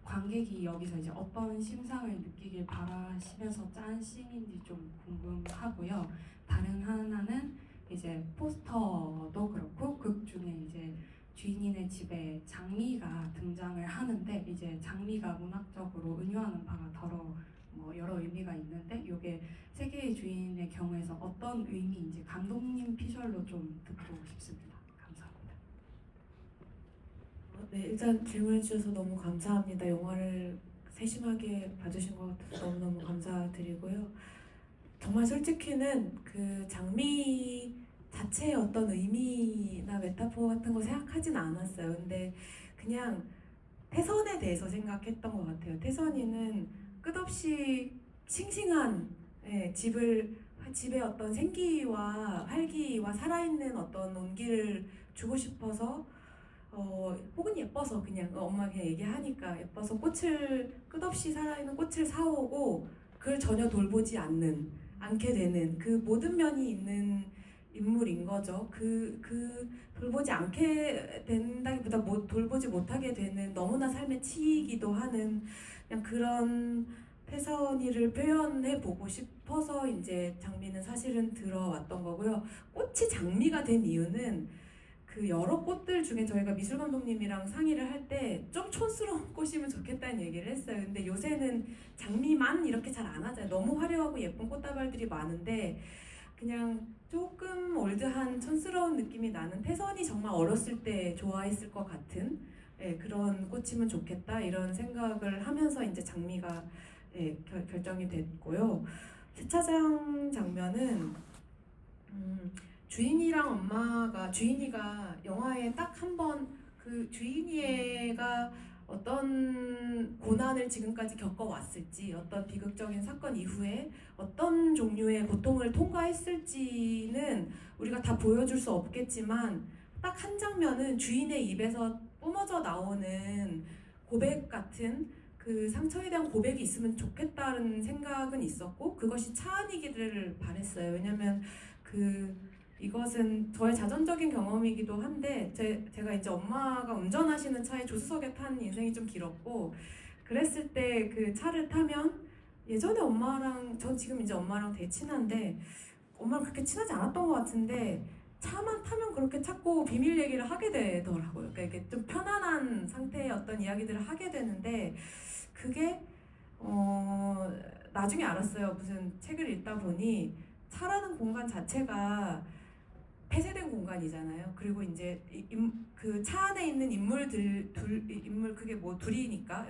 관객이 여기서 이제 어떤 심상을 느끼길 바라시면서 짠 씬인지 좀 궁금하고요. 다른 하나는 이제 포스터도 그렇고 극 중에 이제 주인이네 집에 장미가 등장을 하는데 이제 장미가 문학적으로 은유하는 바가 여러 의미가 있는데 이게 세 개의 주인의 경우에서 어떤 의미인지 감독님 피셜로 좀 듣고 싶습니다. 감사합니다. 네, 일단 질문해 주셔서 너무 감사합니다. 영화를 세심하게 봐주신 것 같아서 너무너무 감사드리고요. 정말 솔직히는 그 장미 자체의 어떤 의미나 메타포 같은 거 생각하진 않았어요. 근데 그냥 태선에 대해서 생각했던 것 같아요. 태선이는 끝없이 싱싱한 집에 어떤 생기와 활기와 살아있는 어떤 온기를 주고 싶어서 혹은 예뻐서 그냥 엄마 그냥 얘기하니까 예뻐서 끝없이 살아있는 꽃을 사오고 그걸 전혀 돌보지 않게 되는 그 모든 면이 있는 인물인 거죠. 그 돌보지 않게 된다기보다 돌보지 못하게 되는 너무나 삶에 치이기도 하는 그냥 그런 태선이를 표현해 보고 싶어서 이제 장미는 사실은 들어왔던 거고요. 꽃이 장미가 된 이유는 그 여러 꽃들 중에 저희가 미술 감독님이랑 상의를 할 때 좀 촌스러운 꽃이면 좋겠다는 얘기를 했어요. 근데 요새는 장미만 이렇게 잘 안 하잖아요. 너무 화려하고 예쁜 꽃다발들이 많은데 그냥 조금 올드한 촌스러운 느낌이 나는 태선이 정말 어렸을 때 좋아했을 것 같은 그런 꽃이면 좋겠다 이런 생각을 하면서 이제 장미가 결정이 됐고요. 세차장 장면은 주인이가 영화에 딱 한 번 그 주인이가 어떤 고난을 지금까지 겪어왔을지, 어떤 비극적인 사건 이후에 어떤 종류의 고통을 통과했을지는 우리가 다 보여줄 수 없겠지만 딱 한 장면은 주인의 입에서 뿜어져 나오는 고백 같은 그 상처에 대한 고백이 있으면 좋겠다는 생각은 있었고 그것이 차안이기를 바랬어요. 왜냐면 이것은 저의 자전적인 경험이기도 한데 제가 이제 엄마가 운전하시는 차에 조수석에 탄 인생이 좀 길었고 그랬을 때 그 차를 타면 예전에 전 지금 이제 엄마랑 되게 친한데 엄마랑 그렇게 친하지 않았던 것 같은데 차만 타면 그렇게 자꾸 비밀 얘기를 하게 되더라고요. 그러니까 이게 좀 편안한 상태의 어떤 이야기들을 하게 되는데 그게 나중에 알았어요. 무슨 책을 읽다 보니 차라는 공간 자체가 폐쇄된 공간이잖아요. 그리고 이제 그 차 안에 있는 인물 그게 뭐 둘이니까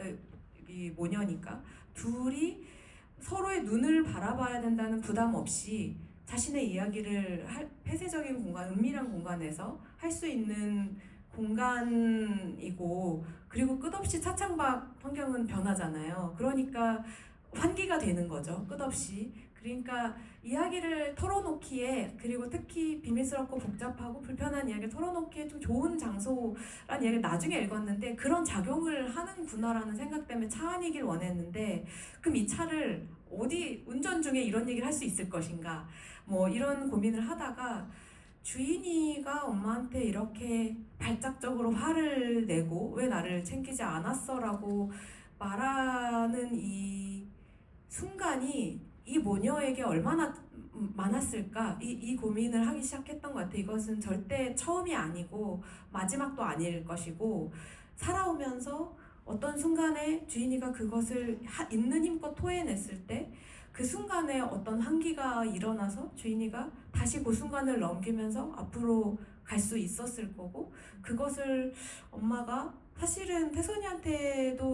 이 모녀니까 둘이 서로의 눈을 바라봐야 된다는 부담 없이 자신의 이야기를 폐쇄적인 공간, 은밀한 공간에서 할 수 있는 공간이고 그리고 끝없이 차창밖 환경은 변하잖아요. 그러니까 환기가 되는 거죠. 끝없이. 그러니까 이야기를 털어놓기에 그리고 특히 비밀스럽고 복잡하고 불편한 이야기를 털어놓기에 좀 좋은 장소라는 이야기를 나중에 읽었는데 그런 작용을 하는구나라는 생각 때문에 차 안이길 원했는데 그럼 이 차를 어디 운전 중에 이런 얘기를 할 수 있을 것인가 뭐 이런 고민을 하다가 주인이가 엄마한테 이렇게 발작적으로 화를 내고 왜 나를 챙기지 않았어 라고 말하는 이 순간이 이 모녀에게 얼마나 많았을까 이 고민을 하기 시작했던 것 같아요. 이것은 절대 처음이 아니고 마지막도 아닐 것이고 살아오면서 어떤 순간에 주인이가 그것을 있는 힘껏 토해냈을 때 그 순간에 어떤 한기가 일어나서 주인이가 다시 그 순간을 넘기면서 앞으로 갈 수 있었을 거고 그것을 엄마가 사실은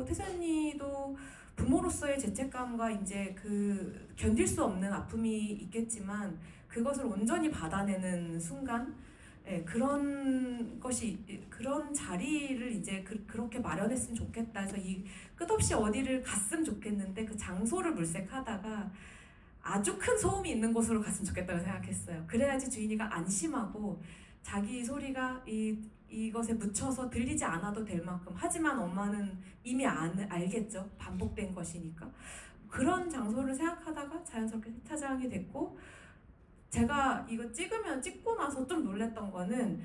태선이도 부모로서의 죄책감과 이제 그 견딜 수 없는 아픔이 있겠지만 그것을 온전히 받아내는 순간 그런 자리를 이제 그렇게 마련했으면 좋겠다 해서 이 끝없이 어디를 갔으면 좋겠는데 그 장소를 물색하다가 아주 큰 소음이 있는 곳으로 갔으면 좋겠다고 생각했어요. 그래야지 주인이가 안심하고 자기 소리가 이것에 묻혀서 들리지 않아도 될 만큼 하지만 엄마는 이미 알겠죠. 반복된 것이니까. 그런 장소를 생각하다가 자연스럽게 세차장이 됐고 제가 이거 찍고 나서 좀 놀랬던 거는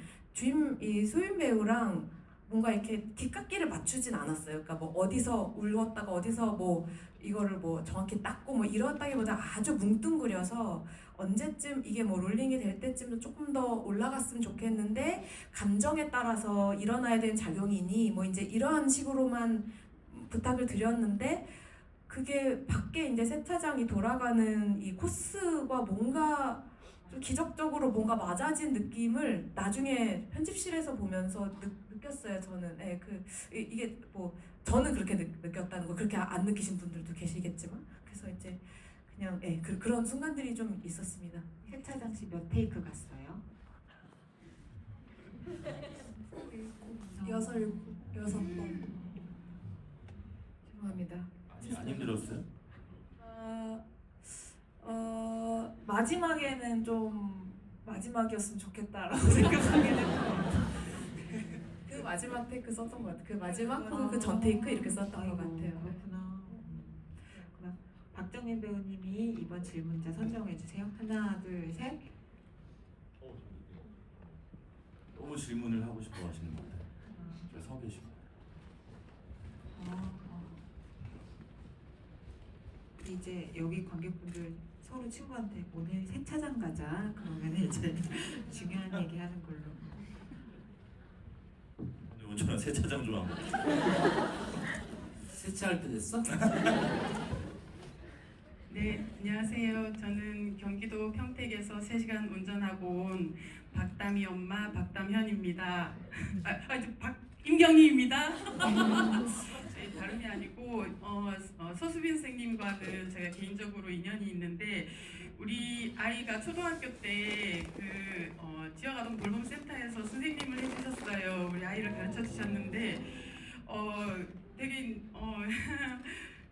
이 수인 배우랑 뭔가 이렇게 뒷깎이를 맞추진 않았어요. 그러니까 뭐 어디서 울었다가 어디서 뭐 이거를 뭐 정확히 닦고 뭐 이렇다기보다 아주 뭉뚱그려서 언제쯤 이게 뭐 롤링이 될 때쯤도 조금 더 올라갔으면 좋겠는데 감정에 따라서 일어나야 되는 작용이니 뭐 이제 이런 식으로만 부탁을 드렸는데 그게 밖에 이제 세차장이 돌아가는 이 코스와 뭔가 좀 기적적으로 뭔가 맞아진 느낌을 나중에 편집실에서 보면서 느꼈어요. 저는 이게 뭐 저는 그렇게 느꼈다는 거 그렇게 안 느끼신 분들도 계시겠지만 그래서 이제 그냥 그런 순간들이 좀 있었습니다. 세차장 씨 몇 테이크 갔어요? 여섯 번. 죄송합니다. 안 힘들었어요? 마지막에는 좀 마지막이었으면 좋겠다라고 생각하게 됐고 그 마지막 테이크 썼던 것 같아요. 그 마지막 혹은 그 전 테이크 이렇게 썼던 것 같아요. 그렇구나. 그럼 박정민 배우님이 이번 질문자 선정해 주세요. 하나, 둘, 셋. 너무 질문을 하고 싶어 하시는 것 같아요. 저 서 계시고. 이제 여기 관객분들 서로 친구한테 오늘 세차장 가자 그러면 이제 중요한 얘기 하는 걸로. 오늘 저랑 세차장 좀 하고. 세차할 때 됐어? 네, 안녕하세요. 저는 경기도 평택에서 3시간 운전하고 온 박담이 엄마 박담현입니다. 임경희입니다. 네, 다름이 아니고 서수빈 선생님과는 제가 개인적으로 인연이 있는데 우리 아이가 초등학교 때 지역아동 돌봄센터에서 선생님을 해주셨어요. 우리 아이를 가르쳐 주셨는데 되게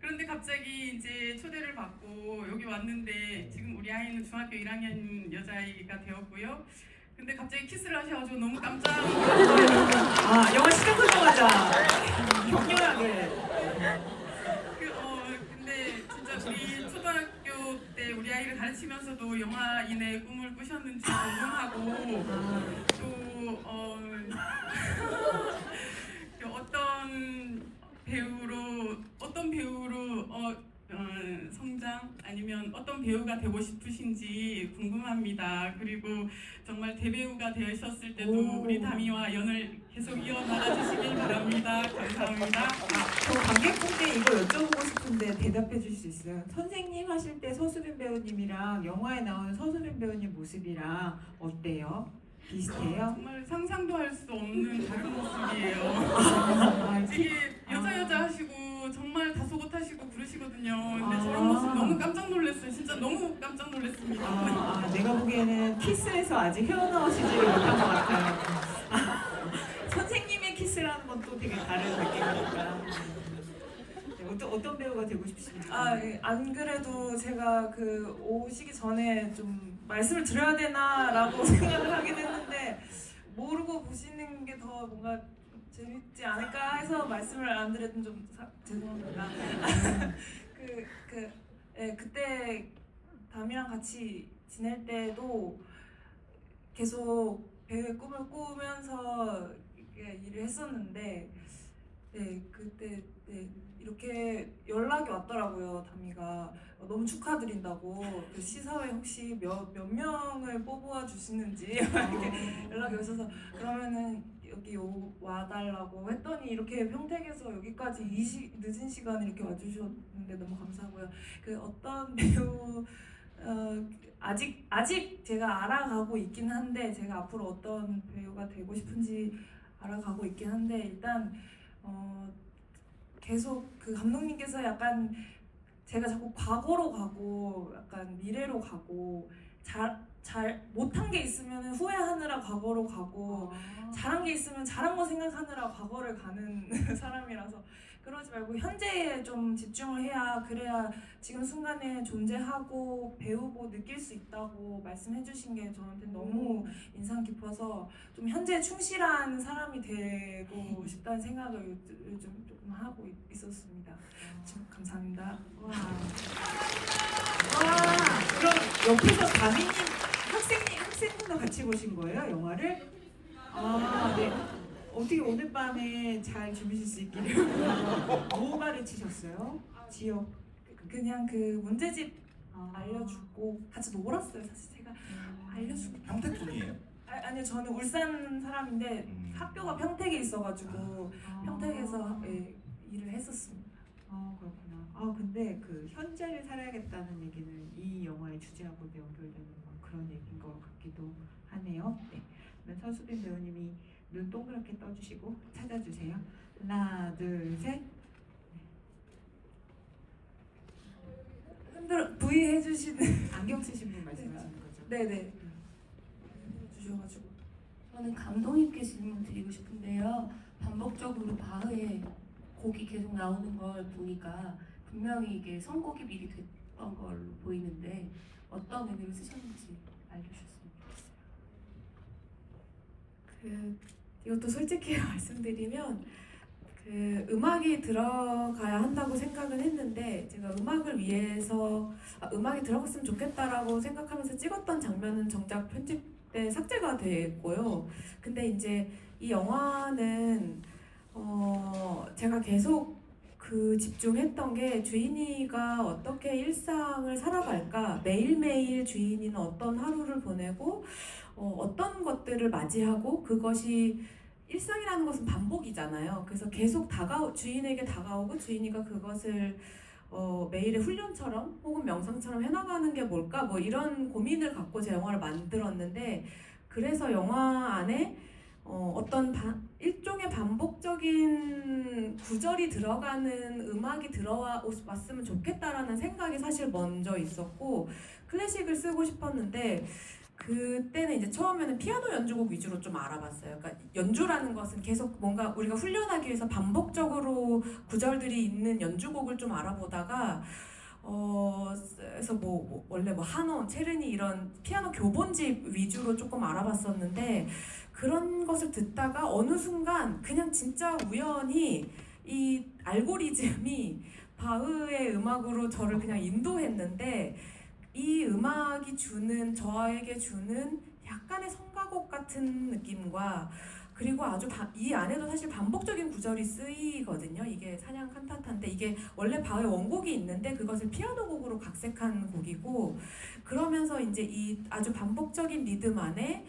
그런데 갑자기 이제 초대를 받고 여기 왔는데 지금 우리 아이는 중학교 1학년 여자아이가 되었고요. 근데 갑자기 키스를 하셔가지고 너무 깜짝 아, 영화 시작하자마자 격렬하게. 근데 진짜 우리 초등학교 때 우리 아이를 가르치면서도 영화인의 꿈을 꾸셨는지 궁금하고 또 어떤 배우로 성장 아니면 어떤 배우가 되고 싶으신지 궁금합니다. 그리고 정말 대배우가 되셨을 때도 오. 우리 다미와 연을 계속 이어나가 주시길 바랍니다. 감사합니다. 저 관객분께 이거 여쭤보고 싶은데 대답해 주실 수 있어요? 선생님 하실 때 서수빈 배우님이랑 영화에 나오는 서수빈 배우님 모습이랑 어때요? 비슷해요? 정말 상상도 할 수 없는 다른 모습이에요. 아, 되게 여자 하시고 정말 다소곳하시고 그러시거든요. 근데 아. 저런 모습 너무 깜짝 놀랐어요. 진짜 너무 깜짝 놀랐습니다. 내가 보기에는 키스에서 아직 헤어나오시지를 못한 것 같아요. 선생님의 키스라는 건 또 되게 다른 느낌이니까. 네, 어떤 배우가 되고 싶으십니까? 안 그래도 제가 그 오시기 전에 좀 말씀을 드려야 되나라고 생각을 하긴 했는데 모르고 보시는 게 더 뭔가 재밌지 않을까 해서 말씀을 안 드렸던 좀 죄송합니다. 그때 담이랑 같이 지낼 때도 계속 배우의 꿈을 꾸면서 일을 했었는데 그때 이렇게 연락이 왔더라고요. 담이가 너무 축하드린다고 그 시사회 혹시 몇 명을 뽑아 주시는지 이렇게 연락이 오셔서 그러면은 여기 와달라고 했더니 이렇게 평택에서 여기까지 늦은 시간에 이렇게 와주셨는데 너무 감사하고요. 그 어떤 배우 아직 제가 알아가고 있긴 한데 제가 앞으로 어떤 배우가 되고 싶은지 알아가고 있긴 한데 일단 계속 그 감독님께서 약간 제가 자꾸 과거로 가고 약간 미래로 가고 잘 못한 게 있으면 후회하느라 과거로 가고 잘한 게 있으면 잘한 거 생각하느라 과거를 가는 사람이라서 그러지 말고 현재에 좀 집중을 해야 그래야 지금 순간에 존재하고 배우고 느낄 수 있다고 말씀해 주신 게 저한테 너무 인상 깊어서 좀 현재에 충실한 사람이 되고 싶다는 생각을 요즘 조금 하고 있었습니다. 좀 감사합니다. 와, 그럼 옆에서 다미님 학생분도 같이 보신 거예요, 영화를? 네. 어떻게 오늘 밤에 잘 주무실 수 있기를 뭐 가르치셨어요? 지역? 그냥 그 문제집 알려주고 같이 놀았어요. 사실 제가 알려주고 평택분이에요? 아니요 저는 울산 사람인데 학교가 평택에 있어가지고 평택에서 일을 했었습니다. 그렇구나. 근데 그 현재를 살아야겠다는 얘기는 이 영화의 주제하고 연결되는 그런 얘기인 것 같기도 하네요. 네. 그러면 서수빈 배우님이 눈 동그랗게 떠주시고 찾아주세요. 하나, 둘, 셋. 흔들어 V 해주시는 안경 쓰신 분 말씀하시는 거죠? 네네 주셔가지고 저는 감독님께 질문 드리고 싶은데요. 반복적으로 바흐의 곡이 계속 나오는 걸 보니까 분명히 이게 선곡이 미리 됐던 걸로 보이는데 어떤 의미를 쓰셨는지 알려주셨으면 좋겠어요. 이것도 솔직히 말씀드리면 그 음악이 들어가야 한다고 생각은 했는데 제가 음악을 위해서 음악이 들어갔으면 좋겠다라고 생각하면서 찍었던 장면은 정작 편집 때 삭제가 됐고요. 근데 이제 이 영화는 제가 계속 그 집중했던 게 주인이가 어떻게 일상을 살아갈까, 매일매일 주인이는 어떤 하루를 보내고 어떤 것들을 맞이하고 그것이 일상이라는 것은 반복이잖아요. 그래서 계속 주인에게 다가오고 주인이가 그것을 매일의 훈련처럼 혹은 명상처럼 해나가는 게 뭘까 뭐 이런 고민을 갖고 제 영화를 만들었는데 그래서 영화 안에 어떤 일종의 반복적인 구절이 들어가는 음악이 들어왔으면 좋겠다라는 생각이 사실 먼저 있었고 클래식을 쓰고 싶었는데 그때는 이제 처음에는 피아노 연주곡 위주로 좀 알아봤어요. 그러니까 연주라는 것은 계속 뭔가 우리가 훈련하기 위해서 반복적으로 구절들이 있는 연주곡을 좀 알아보다가 그래서 원래 하노, 체르니 이런 피아노 교본집 위주로 조금 알아봤었는데 그런 것을 듣다가 어느 순간 그냥 진짜 우연히 이 알고리즘이 바흐의 음악으로 저를 그냥 인도했는데 이 음악이 저에게 주는 약간의 성가곡 같은 느낌과 그리고 아주 이 안에도 사실 반복적인 구절이 쓰이거든요. 이게 사냥 칸타타인데 이게 원래 바흐의 원곡이 있는데 그것을 피아노 곡으로 각색한 곡이고 그러면서 이제 이 아주 반복적인 리듬 안에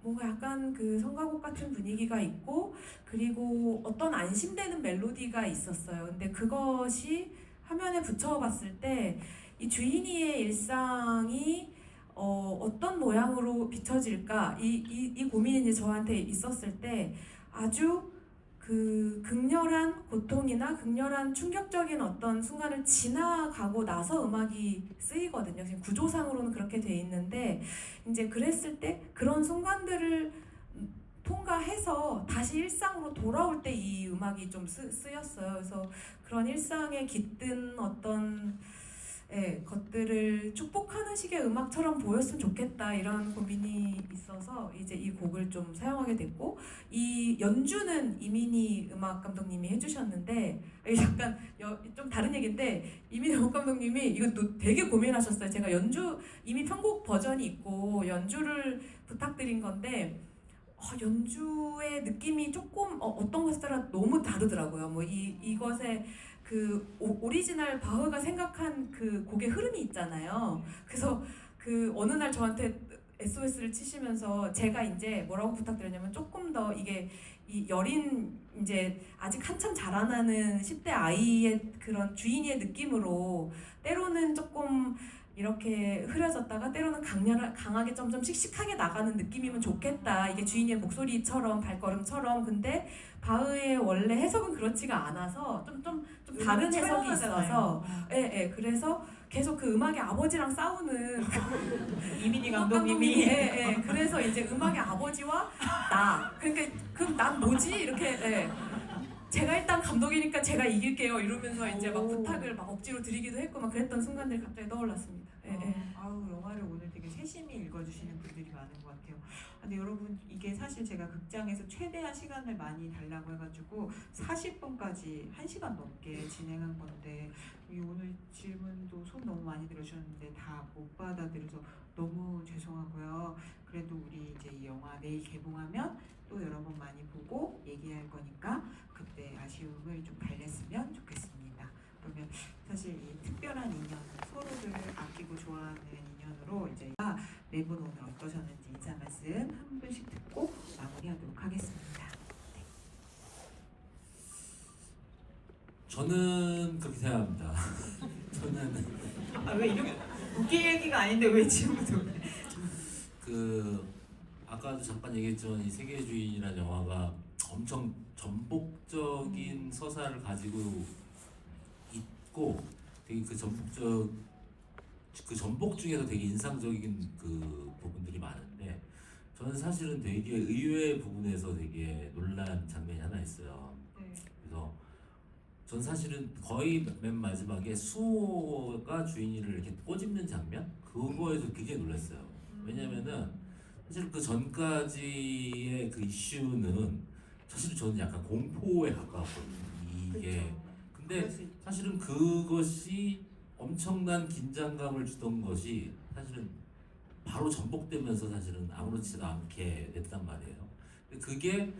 뭔가 약간 그 성가곡 같은 분위기가 있고 그리고 어떤 안심되는 멜로디가 있었어요. 근데 그것이 화면에 붙여봤을 때 이 주인이의 일상이 어떤 모양으로 비춰질까 이 고민이 이제 저한테 있었을 때 아주 그 극렬한 고통이나 극렬한 충격적인 어떤 순간을 지나가고 나서 음악이 쓰이거든요. 지금 구조상으로는 그렇게 돼 있는데 이제 그랬을 때 그런 순간들을 통과해서 다시 일상으로 돌아올 때 이 음악이 좀 쓰였어요. 그래서 그런 일상에 깃든 어떤 것들을 축복하는 식의 음악처럼 보였으면 좋겠다 이런 고민이 있어서 이제 이 곡을 좀 사용하게 됐고 이 연주는 이민희 음악 감독님이 해주셨는데 약간 좀 다른 얘기인데 이민희 음악 감독님이 이거 되게 고민하셨어요. 제가 이미 편곡 버전이 있고 연주를 부탁드린 건데 연주의 느낌이 조금 어떤 것에 따라 너무 다르더라고요. 이것의 그 오리지널 바흐가 생각한 그 곡의 흐름이 있잖아요. 그래서 그 어느 날 저한테 SOS를 치시면서 제가 이제 뭐라고 부탁드렸냐면 조금 더 이게 이 여린 이제 아직 한참 자라나는 10대 아이의 그런 주인의 느낌으로 때로는 조금 이렇게 흐려졌다가 때로는 강하게 점점 씩씩하게 나가는 느낌이면 좋겠다. 이게 주인의 목소리처럼 발걸음처럼. 근데 바흐의 원래 해석은 그렇지가 않아서 좀 다른 해석이 있어서 그래서 계속 그 음악의 아버지랑 싸우는 이민희 감독님이 그래서 이제 음악의 아버지와 나 그러니까 그럼 난 뭐지 이렇게 제가 일단 감독이니까 제가 이길게요 이러면서 이제 막 부탁을 막 억지로 드리기도 했고 막 그랬던 순간들이 갑자기 떠올랐습니다. 아우 영화를 오늘 되게 세심히 읽어주시는 분들이 많은 것 같아요. 근데 여러분 이게 사실 제가 극장에서 최대한 시간을 많이 달라고 해가지고 40분까지 1시간 넘게 진행한 건데 오늘 질문도 손 너무 많이 들어주셨는데 다 못 받아들여서 너무 죄송하고요. 그래도 우리 이제 이 영화 내일 개봉하면 또 여러 번 많이 보고 얘기할 거니까 그때 아쉬움을 좀 달랬으면 좋겠습니다. 그러면 사실 이 특별한 인연, 서로를 아끼고 좋아하는 인연으로 이제 네 분 오늘 어떠셨는지 인사 말씀 한 분씩 듣고 마무리하도록 하겠습니다. 저는 그렇게 생각합니다. 저는 왜 이렇게 웃길 얘기가 아닌데 왜 지금부터 아까도 잠깐 얘기했지만 이 세계의 주인이라는 영화가 엄청 전복적인 서사를 가지고 있고 되게 그 전복 중에서 되게 인상적인 그 부분들이 많은데 저는 사실은 되게 의외의 부분에서 되게 놀란 장면이 하나 있어요. 그래서 전 사실은 거의 맨 마지막에 수호가 주인이를 이렇게 꼬집는 장면 그거에서 굉장히 놀랐어요. 왜냐면은 사실 그 전까지의 그 이슈는 사실 저는 약간 공포에 가까웠거든요. 이게 근데 사실은 그것이 엄청난 긴장감을 주던 것이 사실은 바로 전복되면서 사실은 아무렇지도 않게 됐단 말이에요. 그게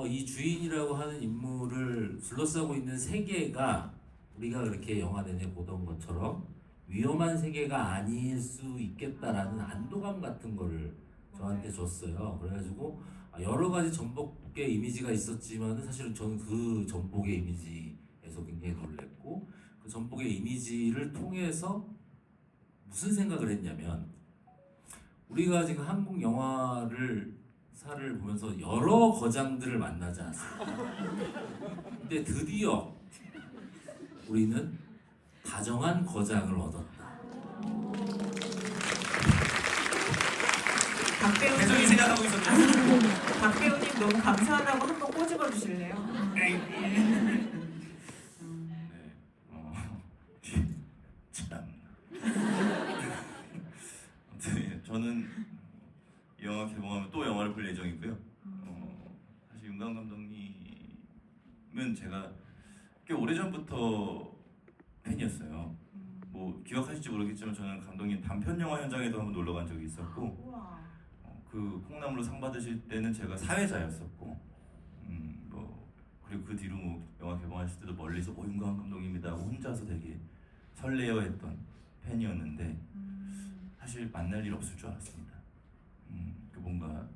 이 주인이라고 하는 인물을 둘러싸고 있는 세계가 우리가 그렇게 영화 내내 보던 것처럼 위험한 세계가 아닐 수 있겠다라는 안도감 같은 거를 저한테 줬어요. 그래가지고 여러 가지 전복의 이미지가 있었지만 사실은 저는 그 전복의 이미지에서 굉장히 놀랬고 그 전복의 이미지를 통해서 무슨 생각을 했냐면 우리가 지금 한국 영화를 보면서 여러 거장들을 만나지 않습니까? 근데 드디어 우리는 다정한 거장을 얻었다. 박 대성이 배우님, 생각하고 있었죠. 박 배우님 너무 감사하다고 한번 꼬집어 주실래요? 네. 참. 아무튼 저는 이 영화 개봉하면 또 영화를 볼 예정이고요. 사실 윤강 감독님은 제가 꽤 오래전부터 팬이었어요. 뭐 기억하실지 모르겠지만 저는 감독님 단편 영화 현장에도 한번 놀러 간 적이 있었고, 우와. 그 콩나물로 상 받으실 때는 제가 사회자였었고, 뭐 그리고 그 뒤로 뭐 영화 개봉하실 때도 멀리서 윤강 감독님이다 하고 혼자서 되게 설레어했던 팬이었는데 사실 만날 일 없을 줄 알았습니다. 그 뭔가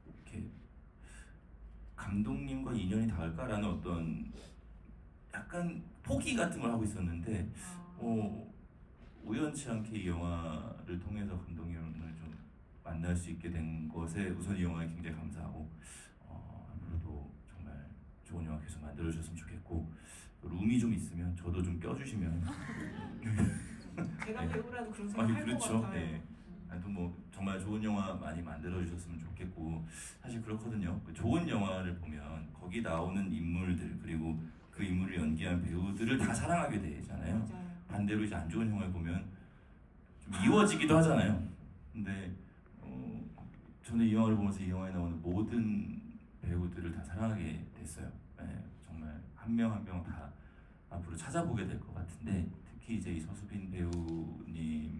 이렇게 감독님과 인연이 닿을까라는 어떤 약간 포기 같은 걸 하고 있었는데 우연치 않게 이 영화를 통해서 감독님을 좀 만날 수 있게 된 것에 우선 이 영화에 굉장히 감사하고 앞으로도 정말 좋은 영화 계속 만들어 주셨으면 좋겠고 룸이 좀 있으면 저도 좀 껴주시면 제가 네. 배우라도 그런 생각 할것 그렇죠. 같아요. 네. 하여튼 뭐 정말 좋은 영화 많이 만들어 주셨으면 좋겠고 사실 그렇거든요. 좋은 영화를 보면 거기 나오는 인물들 그리고 그 인물을 연기한 배우들을 다 사랑하게 되잖아요. 맞아요. 반대로 이제 안 좋은 영화를 보면 좀 미워지기도 하잖아요. 근데 저는 이 영화를 보면서 이 영화에 나오는 모든 배우들을 다 사랑하게 됐어요. 네, 정말 한 명 한 명 다 앞으로 찾아보게 될 것 같은데 특히 이제 이 서수빈 배우님은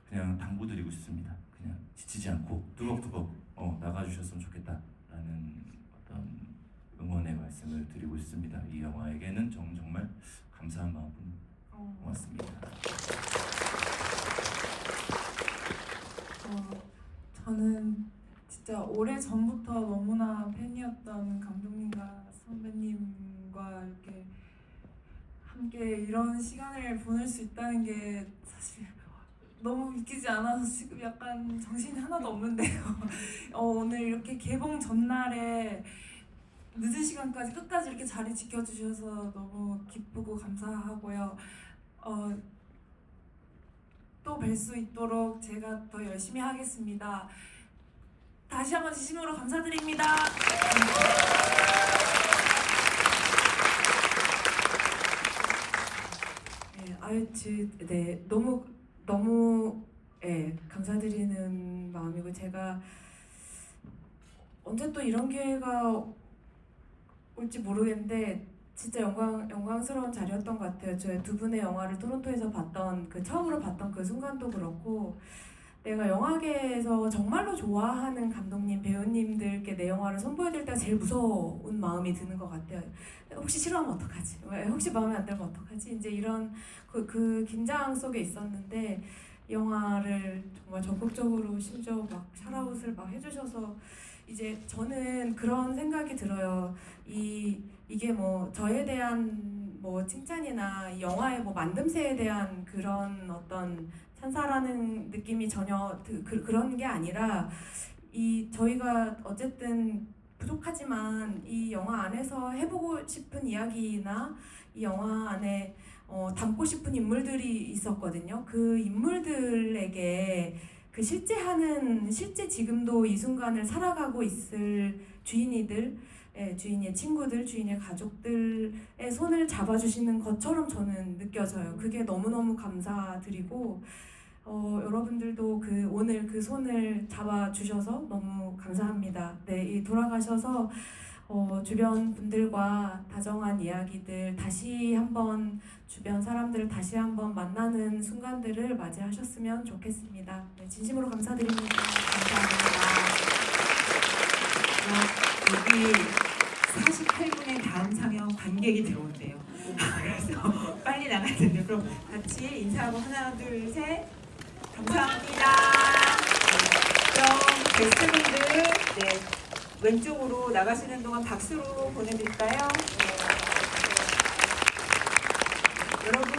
그냥 당부드리고 싶습니다. 그냥 지치지 않고 뚜벅뚜벅 나가주셨으면 좋겠다라는 어떤 응원의 말씀을 드리고 싶습니다. 이 영화에게는 정말 감사한 마음 고맙습니다. 저는 진짜 오래 전부터 너무나 팬이었던 감독님과 선배님과 이렇게 함께 이런 시간을 보낼 수 있다는 게 사실 너무 믿기지 않아서 지금 약간 정신이 하나도 없는데요. 오늘 이렇게 개봉 전날에 늦은 시간까지 끝까지 이렇게 자리 지켜주셔서 너무 기쁘고 감사하고요. 또 뵐 수 있도록 제가 더 열심히 하겠습니다. 다시 한번 진심으로 감사드립니다. 네, 너무 감사드리는 마음이고 제가 언제 또 이런 기회가 올지 모르겠는데 진짜 영광스러운 자리였던 것 같아요. 저희 두 분의 영화를 토론토에서 처음으로 봤던 그 순간도 그렇고 내가 영화계에서 정말로 좋아하는 감독님, 배우님들께 내 영화를 선보여드릴 때가 제일 무서운 마음이 드는 것 같아요. 혹시 싫어하면 어떡하지? 혹시 마음에 안 들면 어떡하지? 이제 이런 그 긴장 속에 있었는데 영화를 정말 적극적으로 심지어 막 샤라웃을 막 해주셔서 이제 저는 그런 생각이 들어요. 이게 뭐 저에 대한 뭐 칭찬이나 이 영화의 뭐 만듦새에 대한 그런 어떤 찬사라는 느낌이 전혀 그런 게 아니라 저희가 어쨌든 부족하지만 이 영화 안에서 해보고 싶은 이야기나 이 영화 안에 담고 싶은 인물들이 있었거든요. 그 인물들에게 그 실제 지금도 이 순간을 살아가고 있을 주인의 친구들, 주인의 가족들의 손을 잡아주시는 것처럼 저는 느껴져요. 그게 너무너무 감사드리고 여러분들도 오늘 그 손을 잡아주셔서 너무 감사합니다. 네, 돌아가셔서 주변 분들과 다정한 이야기들 다시 한번 주변 사람들을 다시 한번 만나는 순간들을 맞이하셨으면 좋겠습니다. 네, 진심으로 감사드립니다. 여기 48분의 다음 상영 관객이 들어온대요. 그래서 빨리 나가야 되는데 그럼 같이 인사하고 하나 둘 셋 감사합니다. 그럼 게스트분들 왼쪽으로 나가시는 동안 박수로 보내드릴까요? 여러분